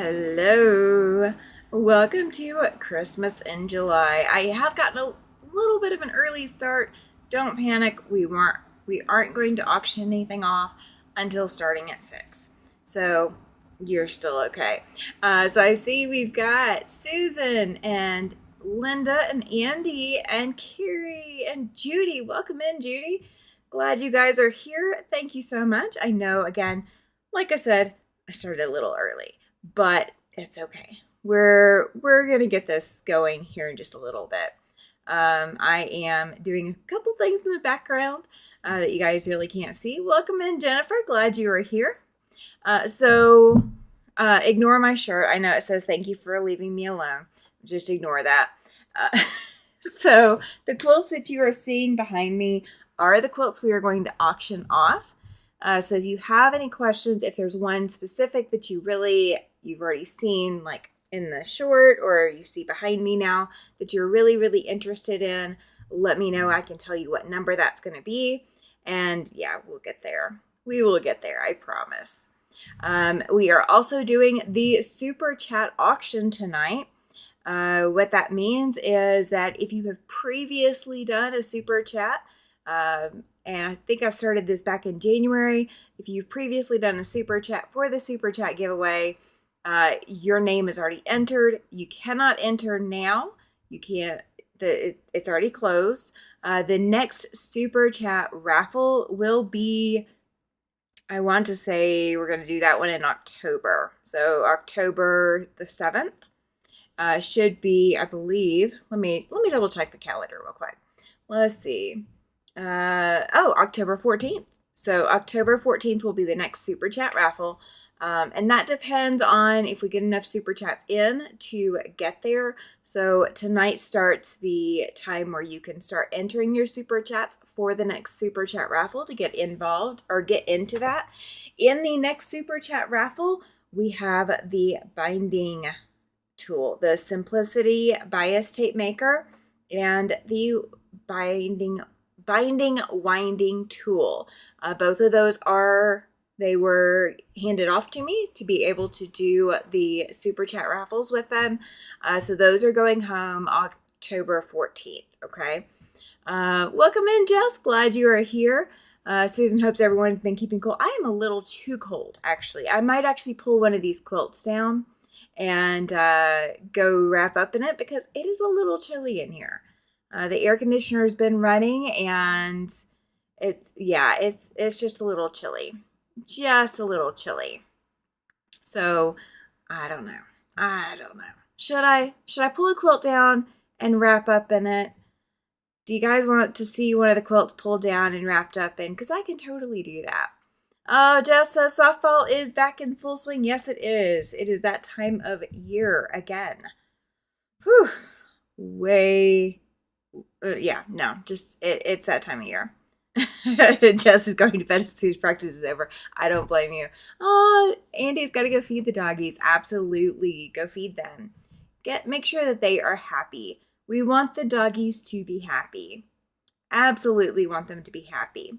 Hello. Welcome to Christmas in July. I have gotten a little bit of an early start. Don't panic. We aren't going to auction anything off until starting at 6. So you're still okay. So I see we've got Susan and Linda and Andy and Carrie and Judy. Welcome in, Judy. Glad you guys are here. Thank you so much. I know, again, like I said, I started a little early, but it's okay. We're gonna get this going here in just a little bit. I am doing a couple things in the background that you guys really can't see. Welcome in, Jennifer. Glad you are here. Ignore my shirt. I know it says thank you for leaving me alone. Just ignore that. Uh, so the quilts that you are seeing behind me are the quilts we are going to auction off. So if you have any questions, if there's one specific that you've already seen, like in the short, or you see behind me now that you're really interested in, let me know. I can tell you what number that's going to be. And yeah, we'll get there. We will get there, I promise. We are also doing the super chat auction tonight. What that means is that if you have previously done a super chat, and I think I started this back in January. If you've previously done a super chat for the super chat giveaway, your name is already entered. You cannot enter now. You can't. It's already closed. The next super chat raffle will be, I want to say we're going to do that one in October. So October the 7th should be, I believe. Let me double check the calendar real quick. Let's see. October 14th. So October 14th will be the next super chat raffle. And that depends on if we get enough super chats in to get there. So tonight starts the time where you can start entering your super chats for the next super chat raffle to get involved or get into that. In the next super chat raffle, we have the binding tool, the Simplicity Bias Tape Maker, and the binding winding tool. Both of those they were handed off to me to be able to do the super chat raffles with them. So those are going home October 14th. Okay. Welcome in, Jess. Glad you are here. Susan hopes everyone's been keeping cool. I am a little too cold, actually. I might actually pull one of these quilts down and go wrap up in it because it is a little chilly in here. The air conditioner has been running, and it's just a little chilly. Just a little chilly. So I don't know. Should I pull a quilt down and wrap up in it? Do you guys want to see one of the quilts pulled down and wrapped up in? Because I can totally do that. Oh, Jess says softball is back in full swing. Yes, it is. It is that time of year again. Whew. It's that time of year. Jess is going to bed as soon as practice is over. I don't blame you. Oh, Andy's got to go feed the doggies. Absolutely. Go feed them. Make sure that they are happy. We want the doggies to be happy. Absolutely want them to be happy.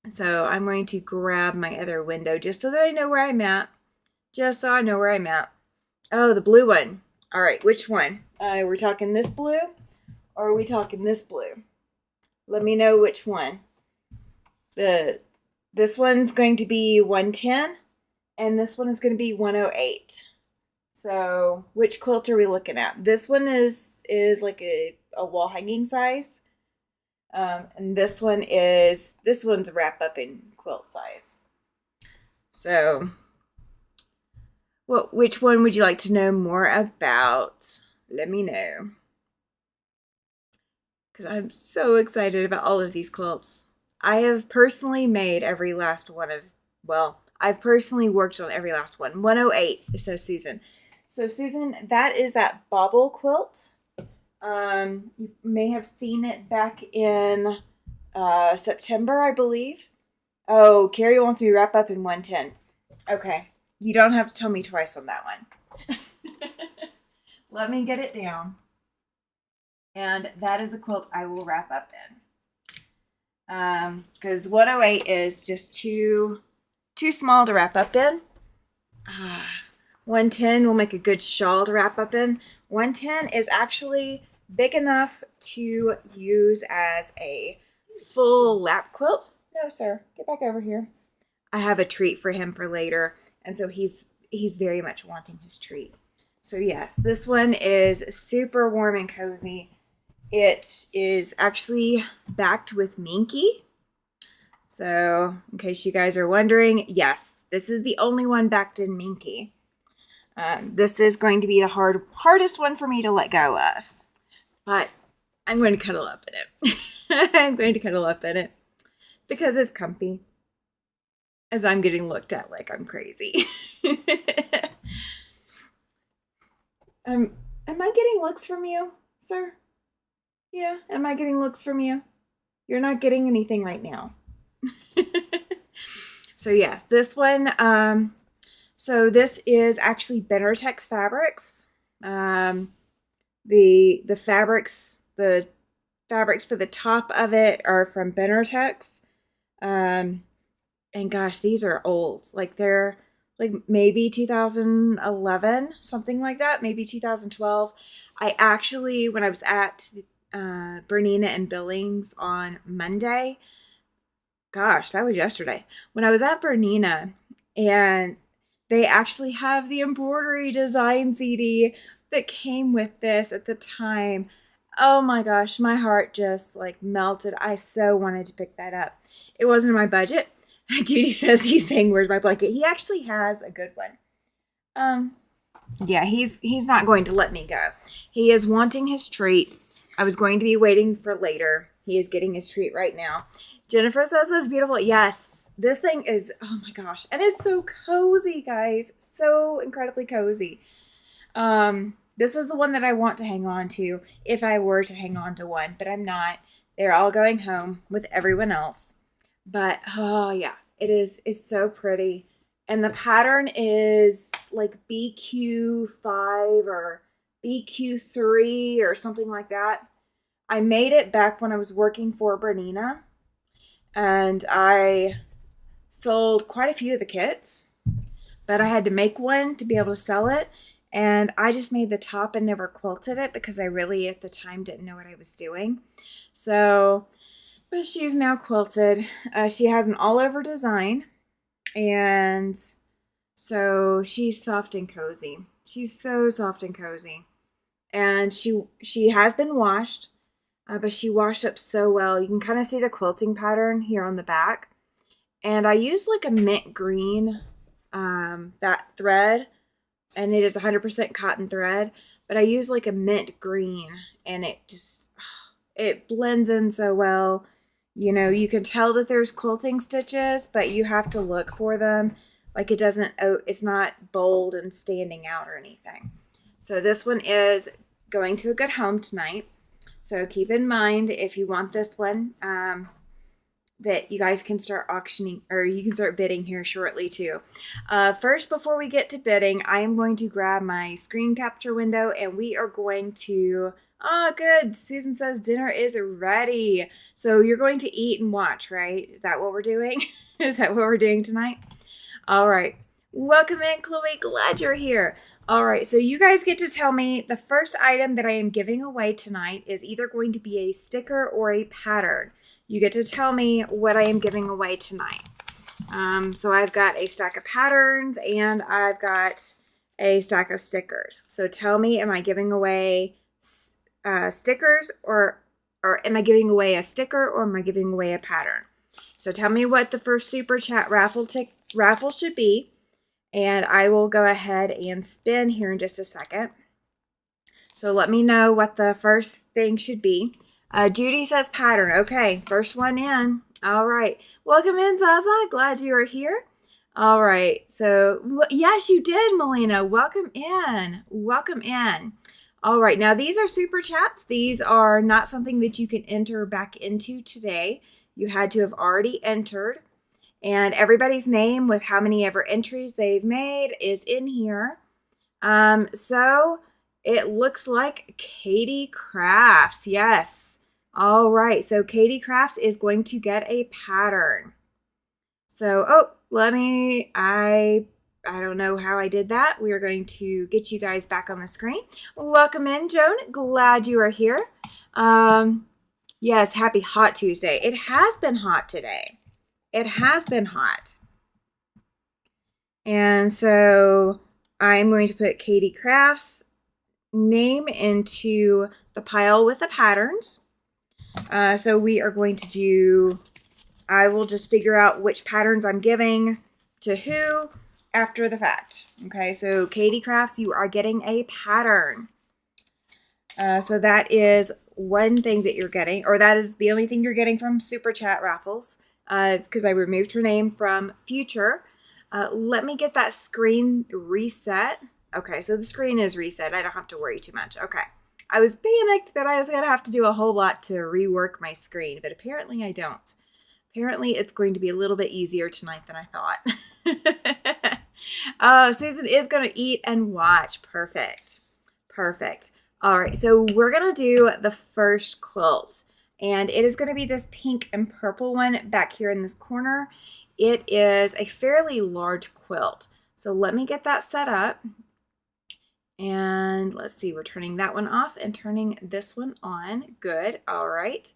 So I'm going to grab my other window just so that I know where I'm at. Just so I know where I'm at. Oh, the blue one. All right, which one? We're talking this blue or are we talking this blue? Let me know which one. This one's going to be 110 and this one is going to be 108. So which quilt are we looking at? This one is like a wall hanging size. And this one's a wrap up in quilt size. So which one would you like to know more about? Let me know. Because I'm so excited about all of these quilts. I have personally made every last one I've personally worked on every last one. 108, it says Susan. So Susan, that is that bobble quilt. You may have seen it back in September, I believe. Oh, Carrie wants me to wrap up in 110. Okay. You don't have to tell me twice on that one. Let me get it down. And that is the quilt I will wrap up in. Because 108 is just too small to wrap up in. 110 will make a good shawl to wrap up in. 110 is actually big enough to use as a full lap quilt. No, sir, get back over here. I have a treat for him for later, and so he's very much wanting his treat. So yes, this one is super warm and cozy. It is actually backed with Minky. So in case you guys are wondering, yes, this is the only one backed in Minky. This is going to be the hardest one for me to let go of, but I'm going to cuddle up in it. I'm going to cuddle up in it because it's comfy, as I'm getting looked at like I'm crazy. Am I getting looks from you, sir? Yeah, am I getting looks from you? You're not getting anything right now. So yes, this one, so this is actually Benartex fabrics. The fabrics for the top of it are from Benartex. And gosh, these are old. Like they're like maybe 2011, something like that, maybe 2012. I actually, when I was at Bernina and Billings on Monday, gosh, that was yesterday, when I was at Bernina, and they actually have the embroidery design CD that came with this at the time. Oh my gosh, my heart just like melted. I so wanted to pick that up. It wasn't in my budget. Judy says he's saying, "Where's my blanket?" He actually has a good one. Yeah, he's not going to let me go. He is wanting his treat. I was going to be waiting for later. He is getting his treat right now. Jennifer says this beautiful. Yes, this thing is, oh my gosh. And it's so cozy, guys. So incredibly cozy. This is the one that I want to hang on to if I were to hang on to one, but I'm not. They're all going home with everyone else. But, oh yeah, it's so pretty. And the pattern is like BQ5 or BQ3 or something like that. I made it back when I was working for Bernina, and I sold quite a few of the kits, but I had to make one to be able to sell it. And I just made the top and never quilted it because I really at the time didn't know what I was doing. So, but she's now quilted. She has an all over design, and so she's soft and cozy. She's so soft and cozy. And she has been washed, but she washed up so well. You can kind of see the quilting pattern here on the back. And I used like a mint green, that thread, and it is 100% cotton thread, but I use like a mint green, and it just, it blends in so well. You know, you can tell that there's quilting stitches, but you have to look for them. Like it doesn't, it's not bold and standing out or anything. So this one is going to a good home tonight. So keep in mind, if you want this one, that you guys can start auctioning, or you can start bidding here shortly too. First, before we get to bidding, I am going to grab my screen capture window, and we are going to, good. Susan says dinner is ready. So you're going to eat and watch, right? Is that what we're doing? Is that what we're doing tonight? All right. Welcome in, Chloe. Glad you're here. All right. So you guys get to tell me the first item that I am giving away tonight is either going to be a sticker or a pattern. You get to tell me what I am giving away tonight. So I've got a stack of patterns and I've got a stack of stickers. So tell me, am I giving away stickers, or am I giving away a sticker, or am I giving away a pattern? So tell me what the first super chat raffle should be, and I will go ahead and spin here in just a second. So let me know what the first thing should be. Judy says pattern. Okay, first one in. All right. Welcome in, Zaza. Glad you are here. All right. So, yes, you did, Melina. Welcome in. Welcome in. All right. Now, these are super chats. These are not something that you can enter back into today. You had to have already entered. And everybody's name with how many ever entries they've made is in here. So it looks like Katie Crafts. Yes. All right. So Katie Crafts is going to get a pattern. So, I don't know how I did that. We are going to get you guys back on the screen. Welcome in, Joan. Glad you are here. Yes, happy Hot Tuesday. It has been hot today. It has been hot. And so I'm going to put Katie Craft's name into the pile with the patterns. So we are going to do, I will just figure out which patterns I'm giving to who after the fact. Okay, so Katie Crafts, you are getting a pattern. So that is one thing that you're getting, or that is the only thing you're getting from Super Chat Raffles, because I removed her name from Future. Let me get that screen reset. Okay, so the screen is reset. I don't have to worry too much. Okay. I was panicked that I was going to have to do a whole lot to rework my screen, but apparently I don't. Apparently it's going to be a little bit easier tonight than I thought. Oh, Susan is going to eat and watch. Perfect. Perfect. All right, so we're going to do the first quilt, and it is going to be this pink and purple one back here in this corner. It is a fairly large quilt. So let me get that set up. And let's see, we're turning that one off and turning this one on. Good. All right.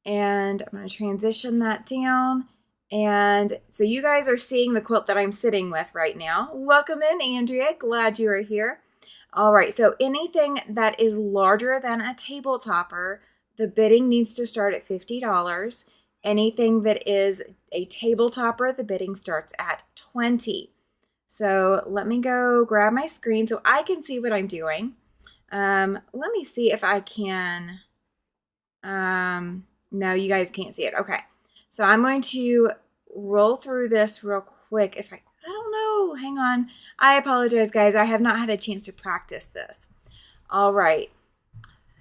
And I'm going to transition that down. And so you guys are seeing the quilt that I'm sitting with right now. Welcome in, Andrea. Glad you are here. All right. So anything that is larger than a table topper, the bidding needs to start at $50. Anything that is a table topper, the bidding starts at $20. So let me go grab my screen so I can see what I'm doing. Let me see if I can. No, you guys can't see it. Okay. So I'm going to roll through this real quick. I don't know. Hang on. I apologize, guys. I have not had a chance to practice this. All right.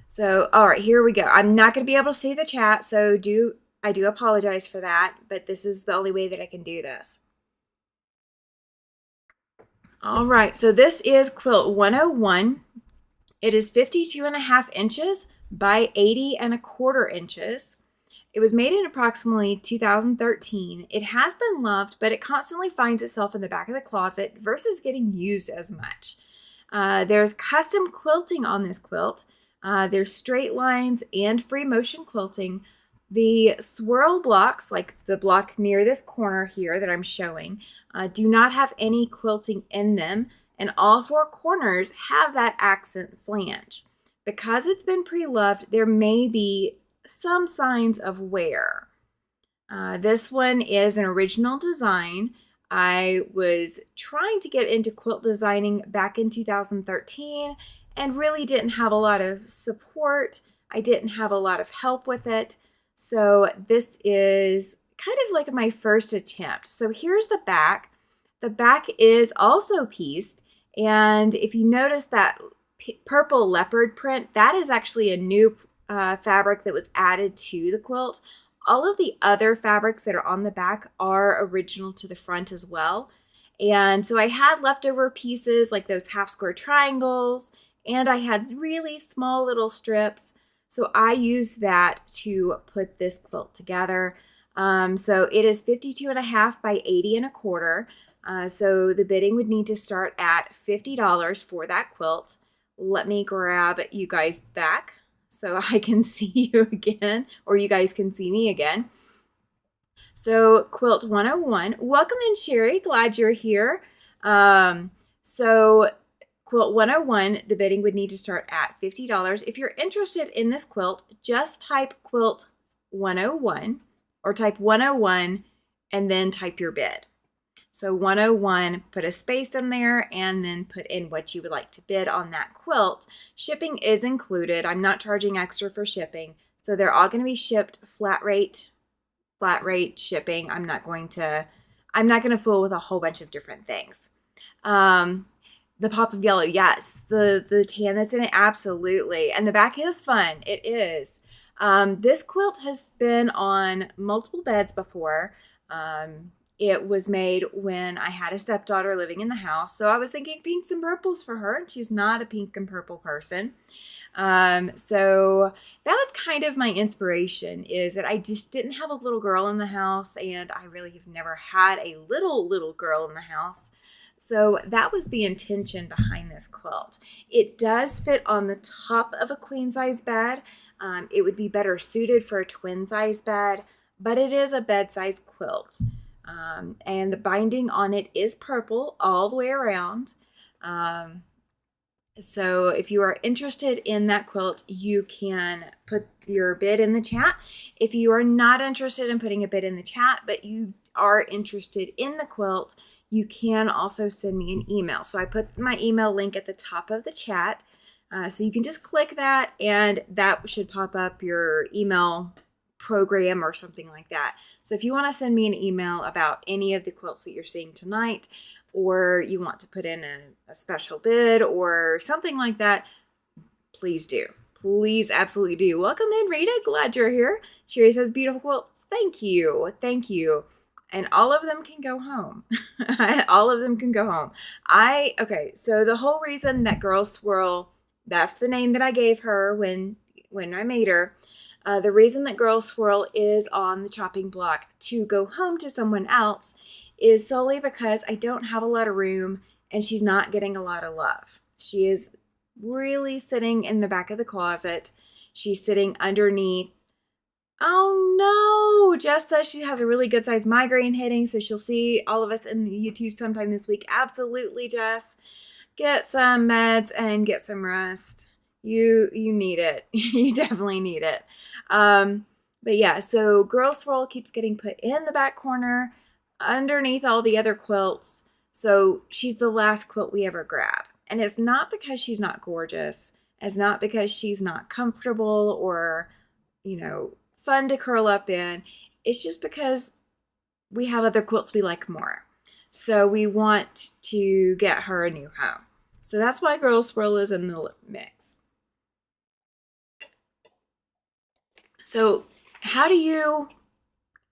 So, all right, here we go. I'm not going to be able to see the chat, so I do apologize for that, but this is the only way that I can do this. All right, so this is quilt 101. It is 52.5 inches by 80.25 inches. It was made in approximately 2013. It has been loved, but it constantly finds itself in the back of the closet versus getting used as much. There's custom quilting on this quilt. There's straight lines and free motion quilting. The swirl blocks, like the block near this corner here that I'm showing, do not have any quilting in them, and all four corners have that accent flange. Because it's been pre-loved, there may be some signs of wear. This one is an original design. I was trying to get into quilt designing back in 2013 and really didn't have a lot of support. I didn't have a lot of help with it. So this is kind of like my first attempt. So here's the back. The back is also pieced. And if you notice that purple leopard print, that is actually a new fabric that was added to the quilt. All of the other fabrics that are on the back are original to the front as well. And so I had leftover pieces like those half square triangles, and I had really small little strips. So I used that to put this quilt together. So it is 52.5 by 80.25. So the bidding would need to start at $50 for that quilt. Let me grab you guys back so I can see you again, or you guys can see me again. So quilt 101, welcome in, Sherry. Glad you're here. So quilt 101, the bidding would need to start at $50. If you're interested in this quilt, just type quilt 101 or type 101 and then type your bid. So 101, put a space in there and then put in what you would like to bid on that quilt. Shipping is included. I'm not charging extra for shipping. So they're all going to be shipped flat rate shipping. I'm not going to fool with a whole bunch of different things. The pop of yellow, yes. The tan that's in it, absolutely. And the back is fun. It is. This quilt has been on multiple beds before. It was made when I had a stepdaughter living in the house. So I was thinking pinks and purples for her, and she's not a pink and purple person. So that was kind of my inspiration, is that I just didn't have a little girl in the house, and I really have never had a little girl in the house. So that was the intention behind this quilt. It does fit on the top of a queen size bed. It would be better suited for a twin size bed, but it is a bed size quilt. And the binding on it is purple all the way around. So if you are interested in that quilt, you can put your bid in the chat. If you are not interested in putting a bid in the chat, but you are interested in the quilt, you can also send me an email. So I put my email link at the top of the chat. So you can just click that and that should pop up your email program or something like that. So if you want to send me an email about any of the quilts that you're seeing tonight, or you want to put in a special bid or something like that, please do. Please absolutely do. Welcome in, Rita. Glad you're here. Sherry says, beautiful quilts. Thank you. Thank you. And all of them can go home. All of them can go home. Okay, so the whole reason that Girl Swirl, that's the name that I gave her when I made her. The reason that Girl Swirl is on the chopping block to go home to someone else is solely because I don't have a lot of room and she's not getting a lot of love. She is really sitting in the back of the closet. She's sitting underneath. Oh no, Jess says she has a really good sized migraine hitting, so she'll see all of us in the YouTube sometime this week. Absolutely, Jess. Get some meds and get some rest. You need it. You definitely need it. But yeah, so Girl Swirl keeps getting put in the back corner underneath all the other quilts. So she's the last quilt we ever grab. And it's not because she's not gorgeous. It's not because she's not comfortable or, fun to curl up in. It's just because we have other quilts we like more. So we want to get her a new home. So that's why Girl Swirl is in the mix. So how do you,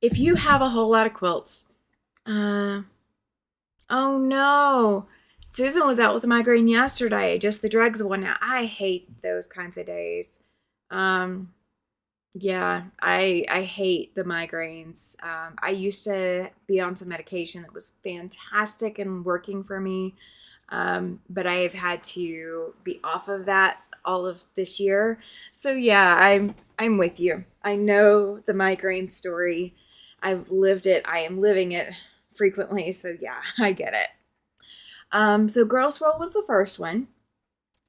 if you have a whole lot of quilts, oh no, Susan was out with a migraine yesterday, just the drugs went out. I hate those kinds of days. Yeah, I hate the migraines. I used to be on some medication that was fantastic and working for me. But I have had to be off of that all of this year. So yeah, I'm with you. I know the migraine story. I've lived it. I am living it frequently. So yeah, I get it. So Girl Swirl was the first one.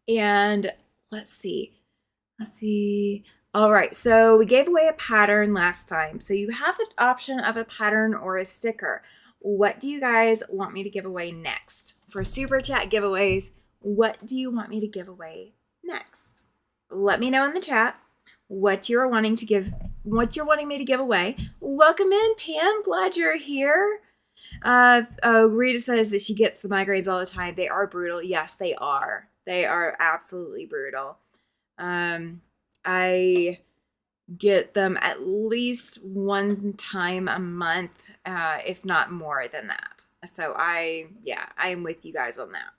And let's see. All right, so we gave away a pattern last time. So you have the option of a pattern or a sticker. What do you guys want me to give away next? For Super Chat giveaways, what do you want me to give away next? Let me know in the chat what you're wanting me to give away. Welcome in, Pam. Glad you're here. Rita says that she gets the migraines all the time. They are brutal. Yes, they are. They are absolutely brutal. I get them at least one time a month, if not more than that. So I am with you guys on that.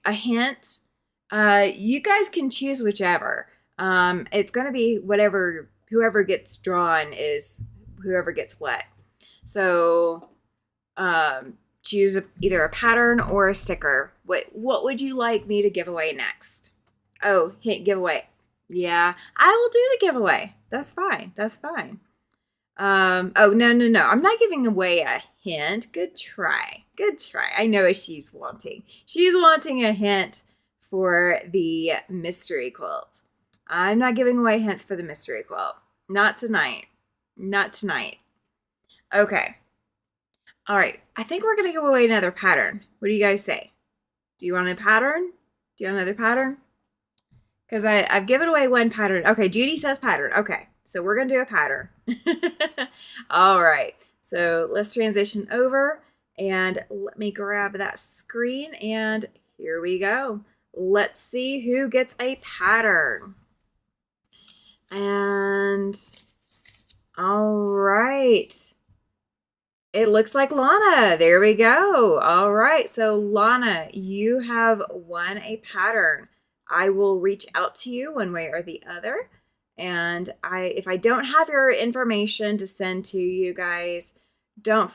A hint, you guys can choose whichever. It's going to be whoever gets drawn is whoever gets what. So, choose either a pattern or a sticker. What would you like me to give away next? Oh, hint giveaway. Yeah, I will do the giveaway. That's fine. Oh, no. I'm not giving away a hint. Good try. I know what she's wanting. She's wanting a hint for the mystery quilt. I'm not giving away hints for the mystery quilt. Not tonight. Okay. All right. I think we're going to give away another pattern. What do you guys say? Do you want a pattern? Do you want another pattern? Because I've given away one pattern. Okay, Judy says pattern. Okay, so we're going to do a pattern. All right, so let's transition over and let me grab that screen and here we go. Let's see who gets a pattern. And all right. It looks like Lana. There we go. All right, so Lana, you have won a pattern. I will reach out to you one way or the other. And if I don't have your information to send to you guys, don't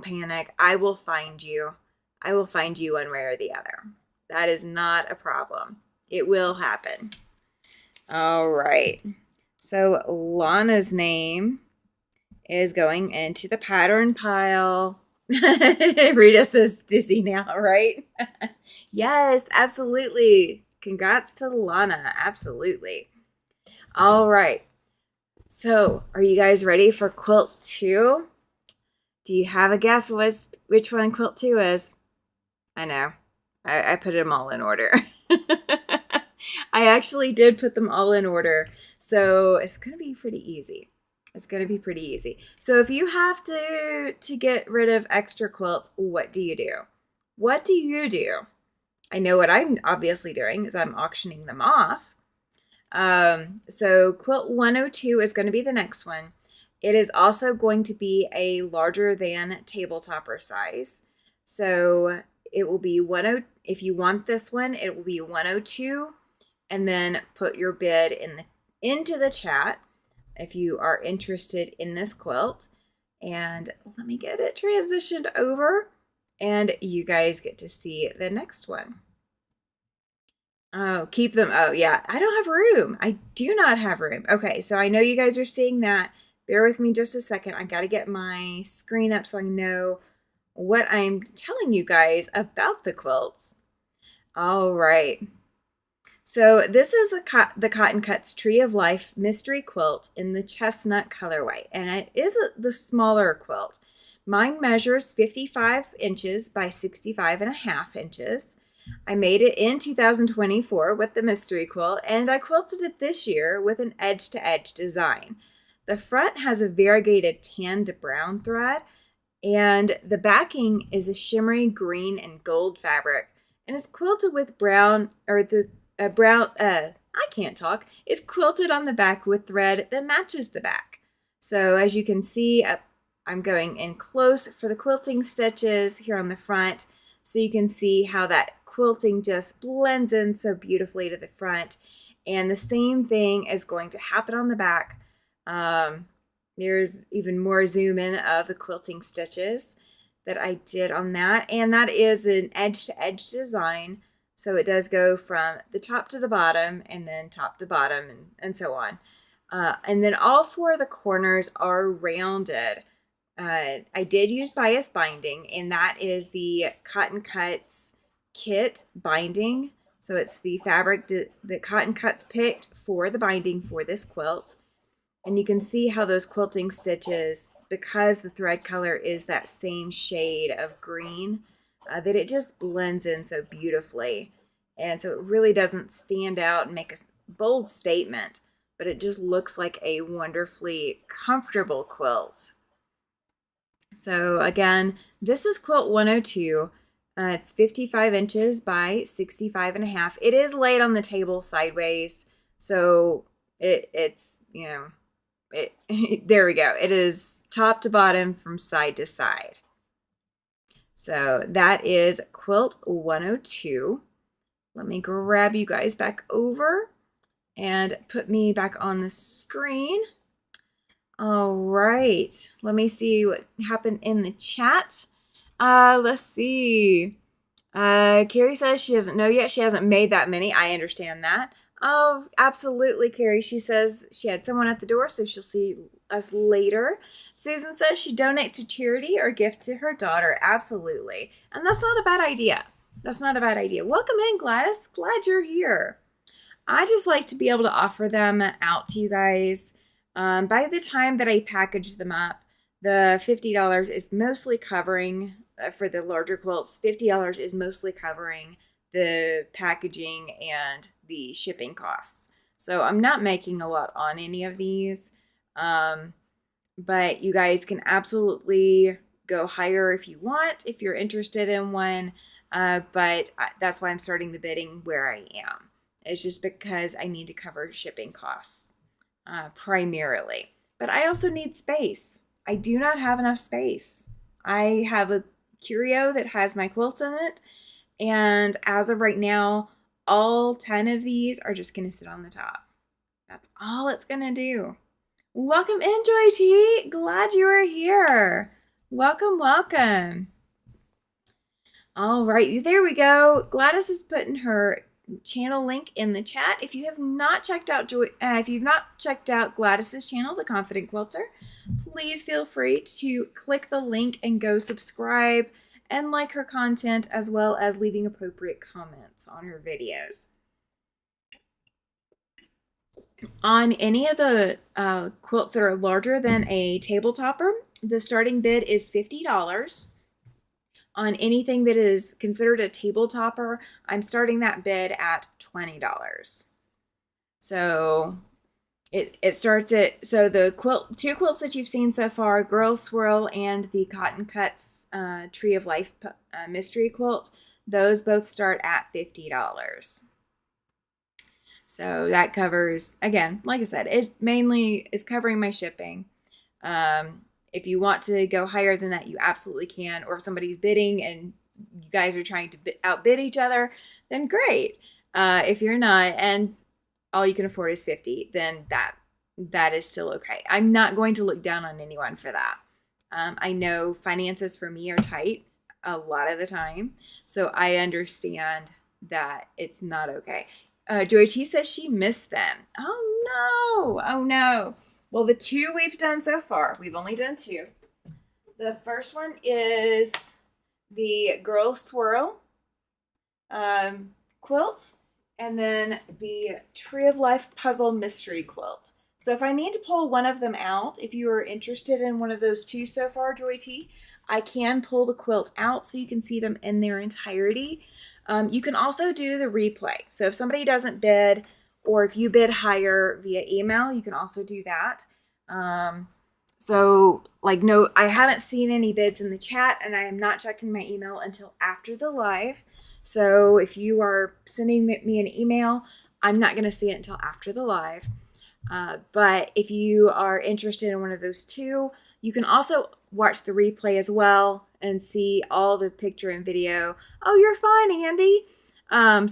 panic. I will find you. I will find you one way or the other. That is not a problem. It will happen. All right. So Lana's name is going into the pattern pile. Rita says dizzy now, right? Yes, absolutely. Congrats to Lana. Absolutely. All right. So, are you guys ready for quilt 2? Do you have a guess which one quilt 2 is? I know. I put them all in order. I actually did put them all in order. So, it's going to be pretty easy. It's going to be pretty easy. So, if you have to get rid of extra quilts, what do you do? What do you do? I know what I'm obviously doing is I'm auctioning them off. So quilt 102 is going to be the next one. It is also going to be a larger than tabletopper size. So it will be 10. If you want this one, it will be 102, and then put your bid into the chat if you are interested in this quilt. And let me get it transitioned over, and you guys get to see the next one. Oh, keep them. Oh, yeah. I don't have room. I do not have room. Okay, so I know you guys are seeing that. Bear with me just a second. I got to get my screen up so I know what I'm telling you guys about the quilts. All right. So this is the Cotton Cuts Tree of Life Mystery Quilt in the chestnut colorway, and it is the smaller quilt. Mine measures 55 inches by 65.5 inches. I made it in 2024 with the mystery quilt, and I quilted it this year with an edge-to-edge design. The front has a variegated tan to brown thread, and the backing is a shimmery green and gold fabric, and it's quilted with brown, or the brown, I can't talk, it's quilted on the back with thread that matches the back. So as you can see, I'm going in close for the quilting stitches here on the front, so you can see how that quilting just blends in so beautifully to the front. And the same thing is going to happen on the back. There's even more zoom in of the quilting stitches that I did on that. And that is an edge-to-edge design. So it does go from the top to the bottom, and then top to bottom, and so on. And then all 4 of the corners are rounded. I did use bias binding, and that is the Cotton Cuts kit binding. So it's the fabric that Cotton Cuts picked for the binding for this quilt. And you can see how those quilting stitches, because the thread color is that same shade of green, that it just blends in so beautifully. And so it really doesn't stand out and make a bold statement, but it just looks like a wonderfully comfortable quilt. So again, this is quilt 102. It's 55 inches by 65.5. It is laid on the table sideways, so it's there we go. It is top to bottom from side to side. So that is quilt 102. Let me grab you guys back over and put me back on the screen. All right. Let me see what happened in the chat. Let's see. Carrie says she doesn't know yet. She hasn't made that many. I understand that. Oh, absolutely, Carrie. She says she had someone at the door, so she'll see us later. Susan says she donate to charity or gift to her daughter. Absolutely. And that's not a bad idea. That's not a bad idea. Welcome in, Gladys. Glad you're here. I just like to be able to offer them out to you guys. By the time that I package them up, the $50 is mostly covering, for the larger quilts, $50 is mostly covering the packaging and the shipping costs. So I'm not making a lot on any of these. But you guys can absolutely go higher if you want, if you're interested in one. But that's why I'm starting the bidding where I am. It's just because I need to cover shipping costs primarily. But I also need space. I do not have enough space. I have a curio that has my quilts in it. And as of right now, all 10 of these are just going to sit on the top. That's all it's going to do. Welcome in, Joy T. Glad you are here. Welcome, welcome. All right, there we go. Gladys is putting her channel link in the chat. If you have not checked out Gladys's channel, The Confident Quilter, please feel free to click the link and go subscribe and like her content, as well as leaving appropriate comments on her videos. On any of the quilts that are larger than a table topper, the starting bid is $50. On anything that is considered a table topper, I'm starting that bid at $20. So it starts at, so the two quilts that you've seen so far, Girl Swirl and the Cotton Cuts Tree of Life mystery quilt, those both start at $50. So that covers, again, like I said, it's mainly is covering my shipping. If you want to go higher than that, you absolutely can. Or if somebody's bidding and you guys are trying to outbid each other, then great. If you're not, and all you can afford is $50, then that is still okay. I'm not going to look down on anyone for that. I know finances for me are tight a lot of the time, so I understand that it's not okay. Joy T says she missed them. Oh no. Well, the two we've done so far, we've only done two. The first one is the Girl Swirl quilt, and then the Tree of Life Puzzle Mystery Quilt. So if I need to pull one of them out, if you are interested in one of those two so far, Joy T, I can pull the quilt out so you can see them in their entirety. You can also do the replay. So if somebody doesn't bid, or if you bid higher via email, you can also do that. So like, no, I haven't seen any bids in the chat, and I am not checking my email until after the live. So if you are sending me an email, I'm not going to see it until after the live. But if you are interested in one of those two, you can also watch the replay as well and see all the picture and video. Oh, you're fine, Andy.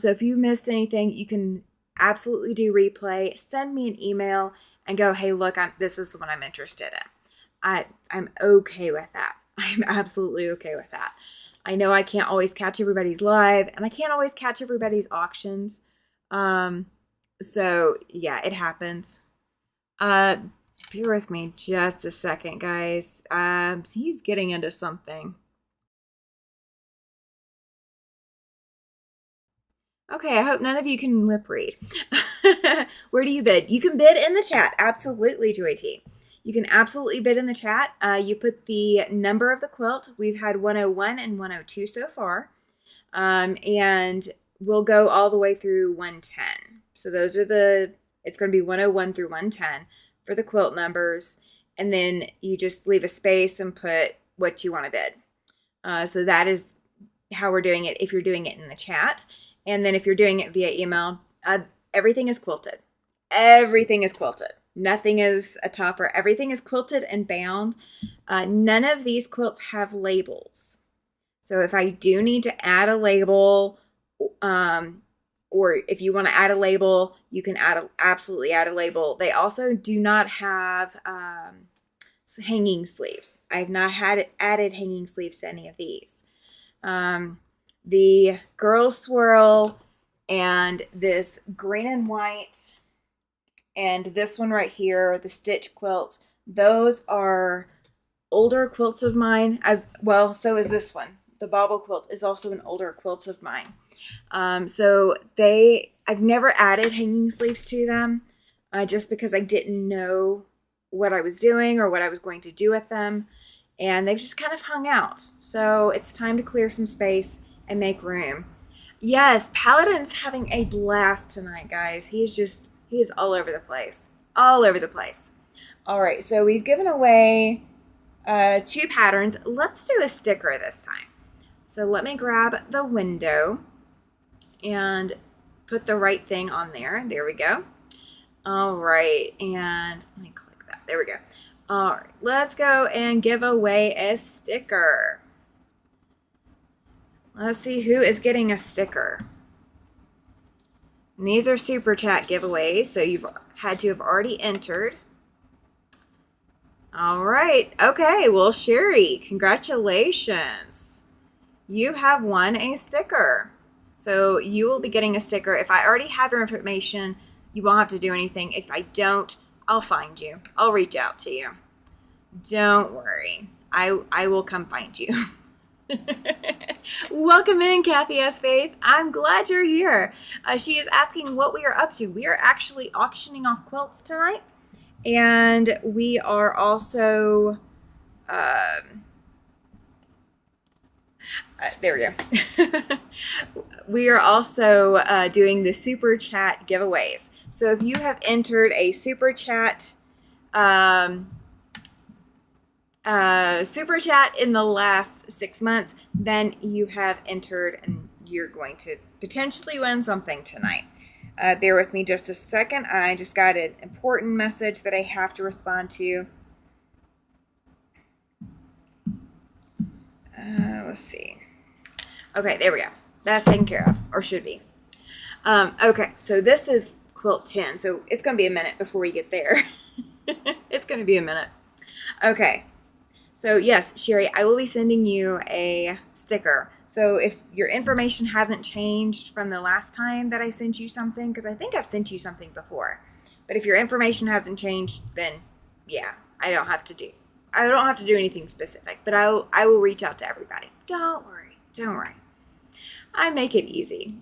So if you missed anything, you can absolutely do replay. Send me an email and go, hey, look, this is the one I'm interested in. I'm okay with that. I'm absolutely okay with that. I know I can't always catch everybody's live, and I can't always catch everybody's auctions. So yeah, it happens. Bear with me just a second, guys. He's getting into something. Okay, I hope none of you can lip read. Where do you bid? You can bid in the chat. Absolutely, Joy T. You can absolutely bid in the chat. You put the number of the quilt. We've had 101 and 102 so far. And we'll go all the way through 110. So those are it's going to be 101 through 110 for the quilt numbers. And then you just leave a space and put what you want to bid. So that is how we're doing it if you're doing it in the chat. And then if you're doing it via email, everything is quilted. Everything is quilted. Nothing is a topper. Everything is quilted and bound. None of these quilts have labels. So if I do need to add a label, or if you want to add a label, you can absolutely add a label. They also do not have hanging sleeves. I have not added hanging sleeves to any of these. The Girl Swirl and this green and white and this one right here, the Stitch quilt, those are older quilts of mine as well. So is this one. The Bauble quilt is also an older quilt of mine. So I've never added hanging sleeves to them just because I didn't know what I was doing or what I was going to do with them. And they've just kind of hung out. So it's time to clear some space and make room. Yes, Paladin's having a blast tonight, guys. He is all over the place. All over the place. All right, so we've given away 2 patterns. Let's do a sticker this time. So let me grab the window and put the right thing on there. There we go. All right, and let me click that. There we go. All right, let's go and give away a sticker. Let's see who is getting a sticker. And these are super chat giveaways, so you've had to have already entered. All right. Okay, well, Sherry, congratulations. you have won a sticker. So you will be getting a sticker. If I already have your information, you won't have to do anything. If I don't, I'll find you. I'll reach out to you. Don't worry. I will come find you. Welcome in, Kathy S. Faith. I'm glad you're here. She is asking what we are up to. We are actually auctioning off quilts tonight. And we are also... there we go. We are also doing the super chat giveaways. So if you have entered a super chat in the last 6 months, then you have entered and you're going to potentially win something tonight. Bear with me just a second. I just got an important message that I have to respond to. Let's see. Okay, there we go. That's taken care of, or should be. Okay, so this is quilt 10, so it's going to be a minute before we get there. It's going to be a minute. Okay, so yes, Sherry, I will be sending you a sticker. So if your information hasn't changed from the last time that I sent you something, because I think I've sent you something before, but if your information hasn't changed, then yeah, I don't have to do anything specific, but I will reach out to everybody. Don't worry. I make it easy.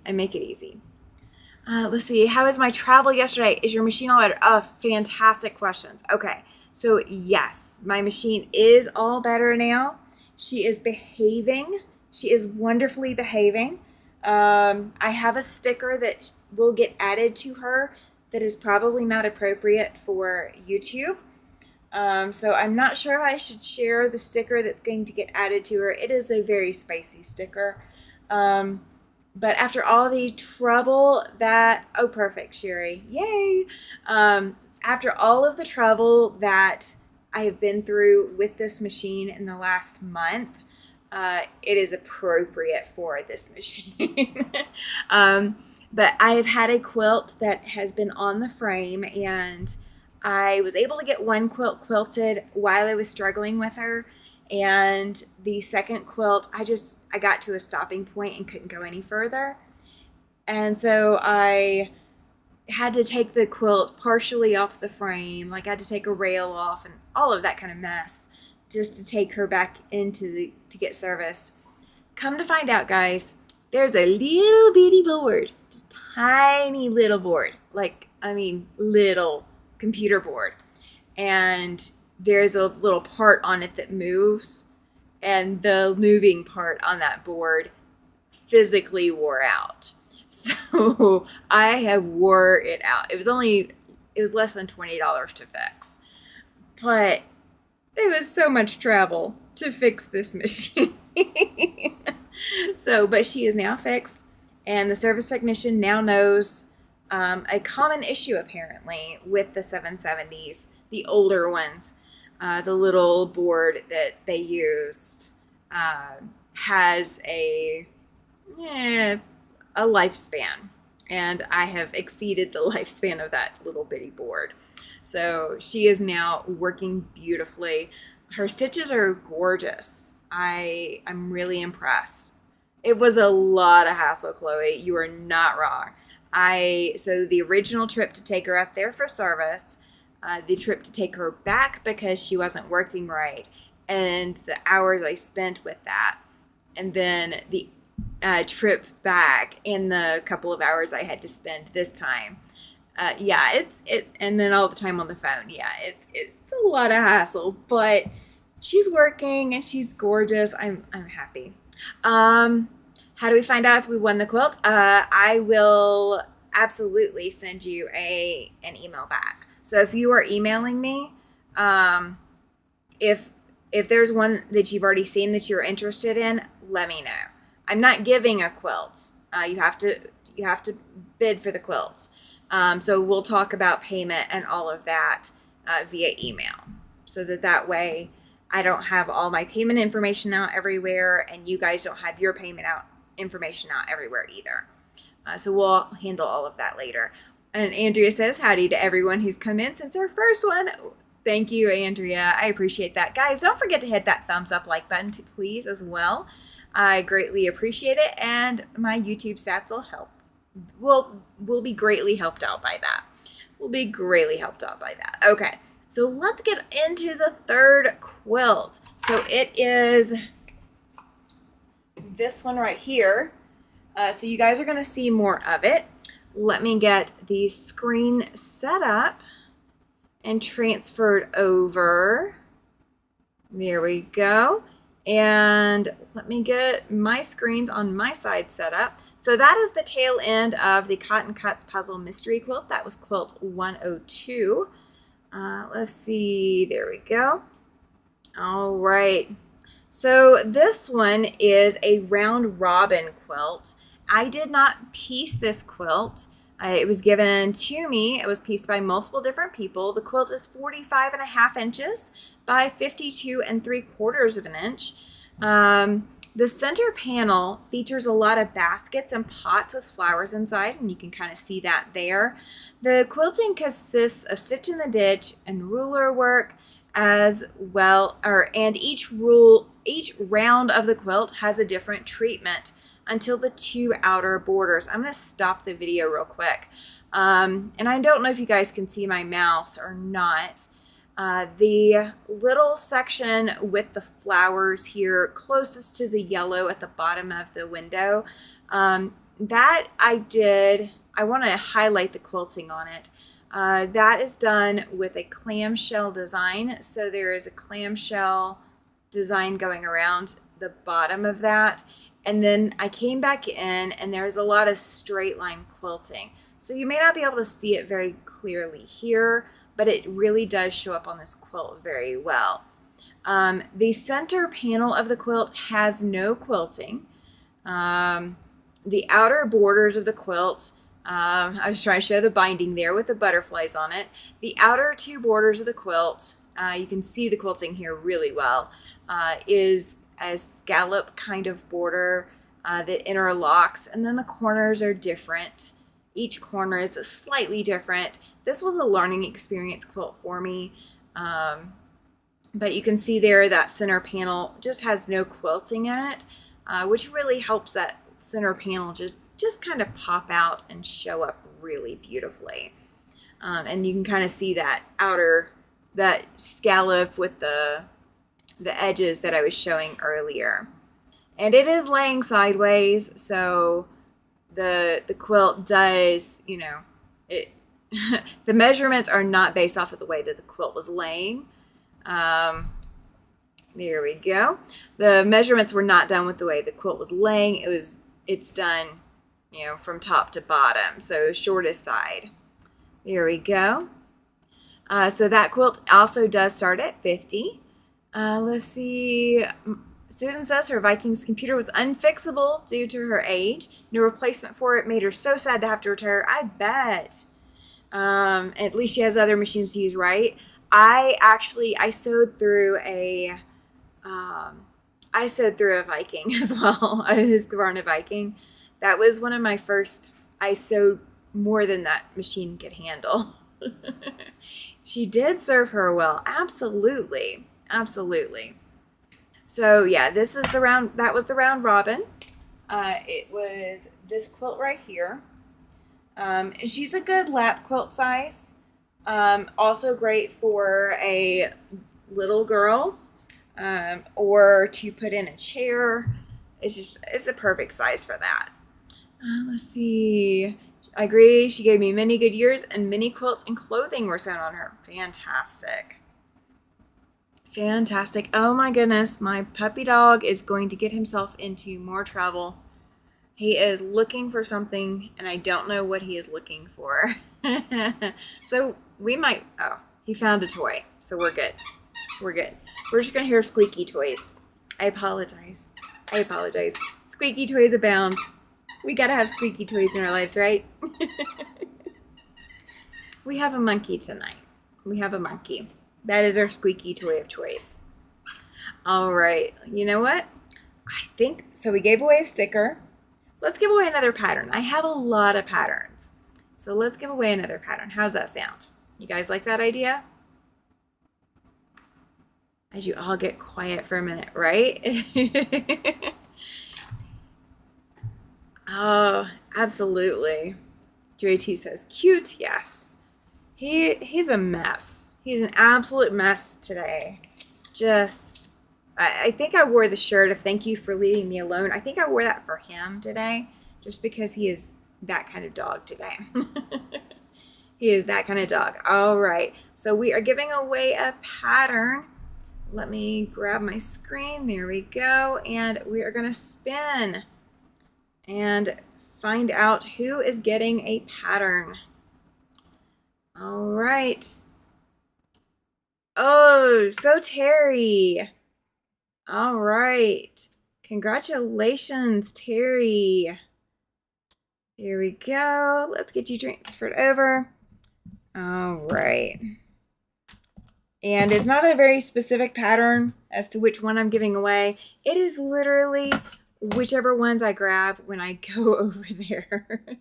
Let's see. How was my travel yesterday? Is your machine all better? Oh, fantastic questions. Okay. So yes, my machine is all better now. She is behaving. She is wonderfully behaving. I have a sticker that will get added to her that is probably not appropriate for YouTube. So I'm not sure if I should share the sticker that's going to get added to her. It is a very spicy sticker. But after all the trouble that, oh, perfect, Sherry. Yay. After all of the trouble that I have been through with this machine in the last month, it is appropriate for this machine. But I have had a quilt that has been on the frame, and I was able to get one quilt quilted while I was struggling with her. And the second quilt, I got to a stopping point and couldn't go any further. And so I had to take the quilt partially off the frame. Like I had to take a rail off and all of that kind of mess just to take her back to get serviced. Come to find out, guys, there's a little bitty board, just tiny little board. Little computer board. And there's a little part on it that moves, and the moving part on that board physically wore out. So I have wore it out. It was less than $20 to fix, but it was so much travel to fix this machine. But she is now fixed, and the service technician now knows a common issue apparently with the 770s, the older ones. The little board that they used has a lifespan, and I have exceeded the lifespan of that little bitty board. So she is now working beautifully. Her stitches are gorgeous. I'm really impressed. It was a lot of hassle, Chloe. You are not wrong. So the original trip to take her up there for service, the trip to take her back because she wasn't working right, and the hours I spent with that, and then the trip back and the couple of hours I had to spend this time. And then all the time on the phone. Yeah, it's a lot of hassle, but she's working and she's gorgeous. I'm happy. How do we find out if we won the quilt? I will absolutely send you an email back. So if you are emailing me, if there's one that you've already seen that you're interested in, let me know. I'm not giving a quilt. You have to bid for the quilts. So we'll talk about payment and all of that via email, so that way I don't have all my payment information out everywhere, and you guys don't have your payment information out everywhere either. So we'll handle all of that later. And Andrea says, howdy to everyone who's come in since our first one. Thank you, Andrea. I appreciate that. Guys, don't forget to hit that thumbs up like button, please, as well. I greatly appreciate it, and my YouTube stats will help. Will be greatly helped out by that. Will be greatly helped out by that. Okay, so let's get into the third quilt. So it is this one right here. So you guys are going to see more of it. Let me get the screen set up and transferred over. There we go. And let me get my screens on my side set up. So that is the tail end of the Cotton Cuts Puzzle Mystery Quilt. That was quilt 102. Let's see. There we go. All right. So this one is a round robin quilt. I did not piece this quilt. It was given to me. It was pieced by multiple different people. The quilt is 45.5 inches by 52.75 of an inch. The center panel features a lot of baskets and pots with flowers inside, and you can kind of see that there. The quilting consists of stitch in the ditch and ruler work as well, and each round of the quilt has a different treatment until the two outer borders. I'm going to stop the video real quick. And I don't know if you guys can see my mouse or not. The little section with the flowers here closest to the yellow at the bottom of the window, that I want to highlight the quilting on it. That is done with a clamshell design. So there is a clamshell design going around the bottom of that. And then I came back in and there's a lot of straight line quilting. So you may not be able to see it very clearly here, but it really does show up on this quilt very well. The center panel of the quilt has no quilting. The outer borders of the quilt, I was trying to show the binding there with the butterflies on it. The outer two borders of the quilt, you can see the quilting here really well, is a scallop kind of border that interlocks, and then the corners are different. Each corner is slightly different. This was a learning experience quilt for me, but you can see there that center panel just has no quilting in it, which really helps that center panel just kind of pop out and show up really beautifully. And you can kind of see that that scallop with the edges that I was showing earlier. And it is laying sideways, so the quilt does, it the measurements are not based off of the way that the quilt was laying. There we go. The measurements were not done with the way the quilt was laying. It's done, from top to bottom, so shortest side. There we go. So that quilt also does start at 50. Let's see. Susan says her Vikings computer was unfixable due to her age. No replacement for it made her so sad to have to retire. I bet. At least she has other machines to use, right? I sewed through a Viking as well. I used to run a Viking. That was one of my first. I sewed more than that machine could handle. She did serve her well. Absolutely. So yeah, this is that was the round robin. It was this quilt right here. And she's a good lap quilt size. Also great for a little girl, or to put in a chair. It's a perfect size for that. Let's see. I agree. She gave me many good years, and many quilts and clothing were sewn on her. Fantastic. Oh my goodness. My puppy dog is going to get himself into more trouble. He is looking for something, and I don't know what he is looking for. So he found a toy. So we're good. We're just going to hear squeaky toys. I apologize. Squeaky toys abound. We got to have squeaky toys in our lives, right? We have a monkey tonight. That is our squeaky toy of choice. All right. You know what? I think, so we gave away a sticker. Let's give away another pattern. I have a lot of patterns. So let's give away another pattern. How's that sound? You guys like that idea? As you all get quiet for a minute, right? Oh, absolutely. JT says, cute, yes. He's a mess. He's an absolute mess today. Just, I think I wore the shirt of thank you for leaving me alone. I think I wore that for him today, just because he is that kind of dog today. He is that kind of dog. All right, so we are giving away a pattern. Let me grab my screen. There we go. And we are going to spin and find out who is getting a pattern. All right. Oh, so Terry. All right. Congratulations, Terry. There we go. Let's get you transferred over. All right. And it's not a very specific pattern as to which one I'm giving away. It is literally whichever ones I grab when I go over there.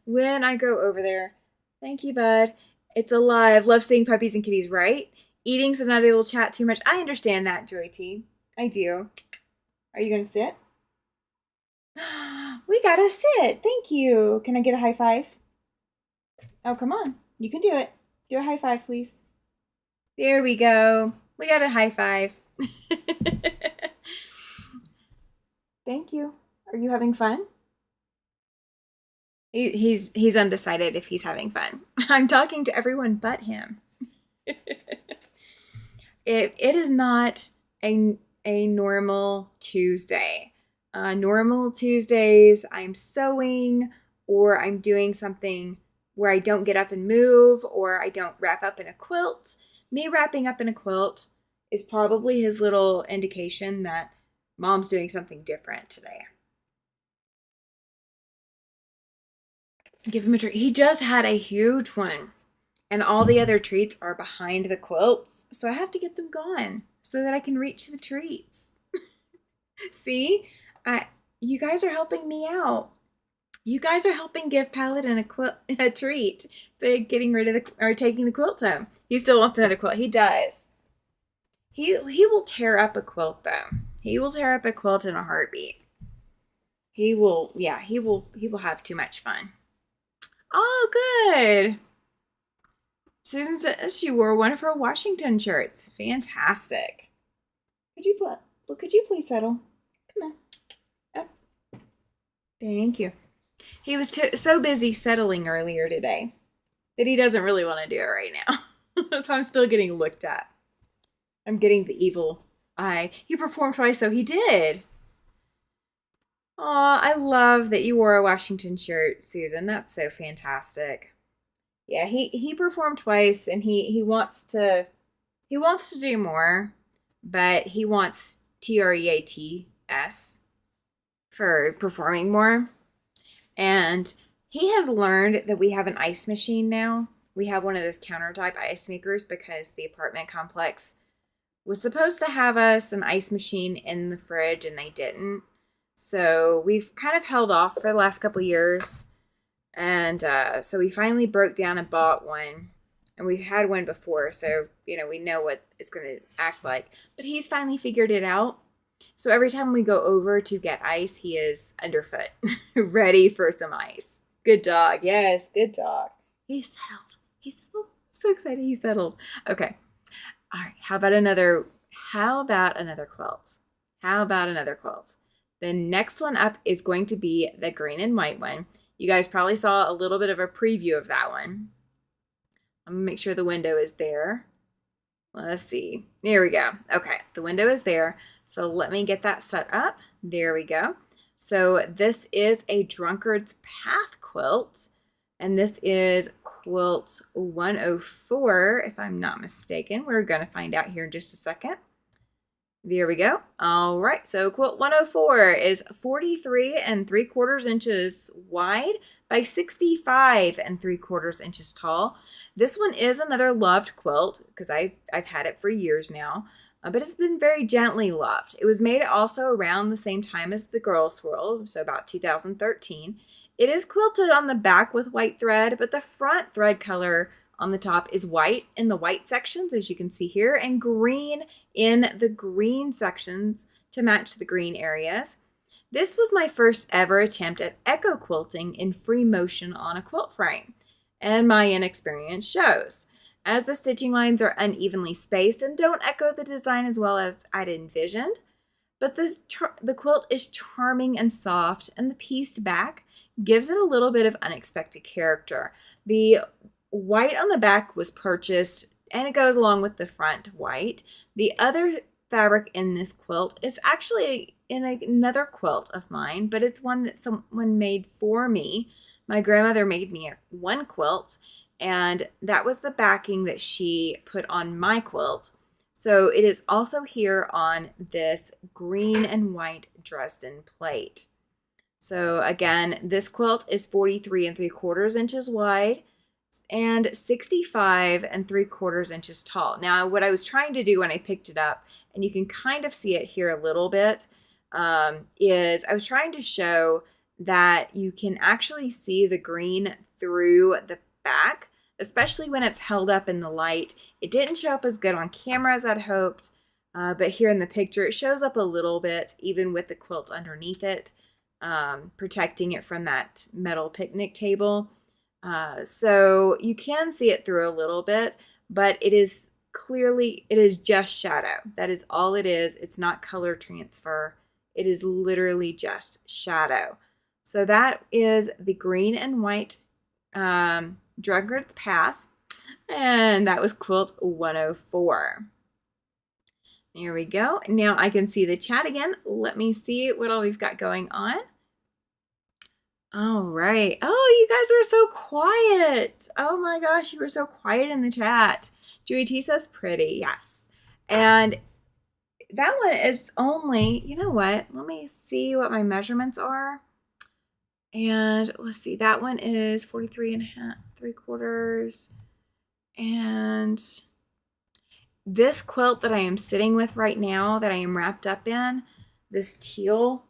When I go over there. Thank you, bud. It's alive. Love seeing puppies and kitties, right? Eating so not able to chat too much. I understand that, Joy T. I do. Are you going to sit? We got to sit. Thank you. Can I get a high five? Oh, come on. You can do it. Do a high five, please. There we go. We got a high five. Thank you. Are you having fun? He's undecided if he's having fun. I'm talking to everyone but him. It is not a normal Tuesday. Normal Tuesdays, I'm sewing or I'm doing something where I don't get up and move or I don't wrap up in a quilt. Me wrapping up in a quilt is probably his little indication that mom's doing something different today. Give him a treat. He just had a huge one. And all the other treats are behind the quilts. So I have to get them gone so that I can reach the treats. See? You guys are helping me out. You guys are helping give Paladin a treat by getting rid of taking the quilt home. He still wants another quilt. He does. He will tear up a quilt though. He will tear up a quilt in a heartbeat. He will have too much fun. Oh, good. Susan says she wore one of her Washington shirts. Fantastic. Could you please settle? Come on. Up. Thank you. He was so busy settling earlier today that he doesn't really want to do it right now. So I'm still getting looked at. I'm getting the evil eye. He performed twice, though. He did. Aw, I love that you wore a Washington shirt, Susan. That's so fantastic. Yeah, he performed twice, and he wants to do more, but he wants TREATS for performing more. And he has learned that we have an ice machine now. We have one of those counter-type ice makers because the apartment complex was supposed to have us an ice machine in the fridge, and they didn't. So we've kind of held off for the last couple years. And so we finally broke down and bought one. And we've had one before, so, we know what it's going to act like. But he's finally figured it out. So every time we go over to get ice, he is underfoot, ready for some ice. Good dog. Yes, good dog. He settled. I'm so excited he settled. Okay. All right. How about another quilt? The next one up is going to be the green and white one. You guys probably saw a little bit of a preview of that one. I'm going to make sure the window is there. Let's see. There we go. Okay, the window is there. So let me get that set up. There we go. So this is a Drunkard's Path quilt. And this is quilt 104, if I'm not mistaken. We're going to find out here in just a second. There we go. All right, so quilt 104 is 43 3/4 inches wide by 65 3/4 inches tall. This one is another loved quilt because I've had it for years now, but it's been very gently loved. It was made also around the same time as the Girl Swirl, so about 2013. It is quilted on the back with white thread, but the front thread color on the top is white in the white sections, as you can see here, and green in the green sections to match the green areas. This was my first ever attempt at echo quilting in free motion on a quilt frame, and my inexperience shows, as the stitching lines are unevenly spaced and don't echo the design as well as I'd envisioned. But the quilt is charming and soft, and the pieced back gives it a little bit of unexpected character. The white on the back was purchased, and it goes along with the front white. The other fabric in this quilt is actually in another quilt of mine, but it's one that someone made for me. My grandmother made me one quilt, and that was the backing that she put on my quilt. So it is also here on this green and white Dresden plate. So again, this quilt is 43 3/4 inches wide and 65 3/4 inches tall. Now, what I was trying to do when I picked it up, and you can kind of see it here a little bit, is I was trying to show that you can actually see the green through the back, especially when it's held up in the light. It didn't show up as good on camera as I'd hoped, but here in the picture, it shows up a little bit, even with the quilt underneath it, protecting it from that metal picnic table. So you can see it through a little bit, but it is just shadow. That is all it is. It's not color transfer. It is literally just shadow. So that is the green and white Drunkard's Path, and that was quilt 104. There we go. Now I can see the chat again. Let me see what all we've got going on. All right. Oh, you guys were so quiet. Oh my gosh, you were so quiet in the chat. Joey T says pretty, yes. And that one is only, you know what? Let me see what my measurements are. And let's see, that one is 43 3/4. And this quilt that I am sitting with right now, that I am wrapped up in, this teal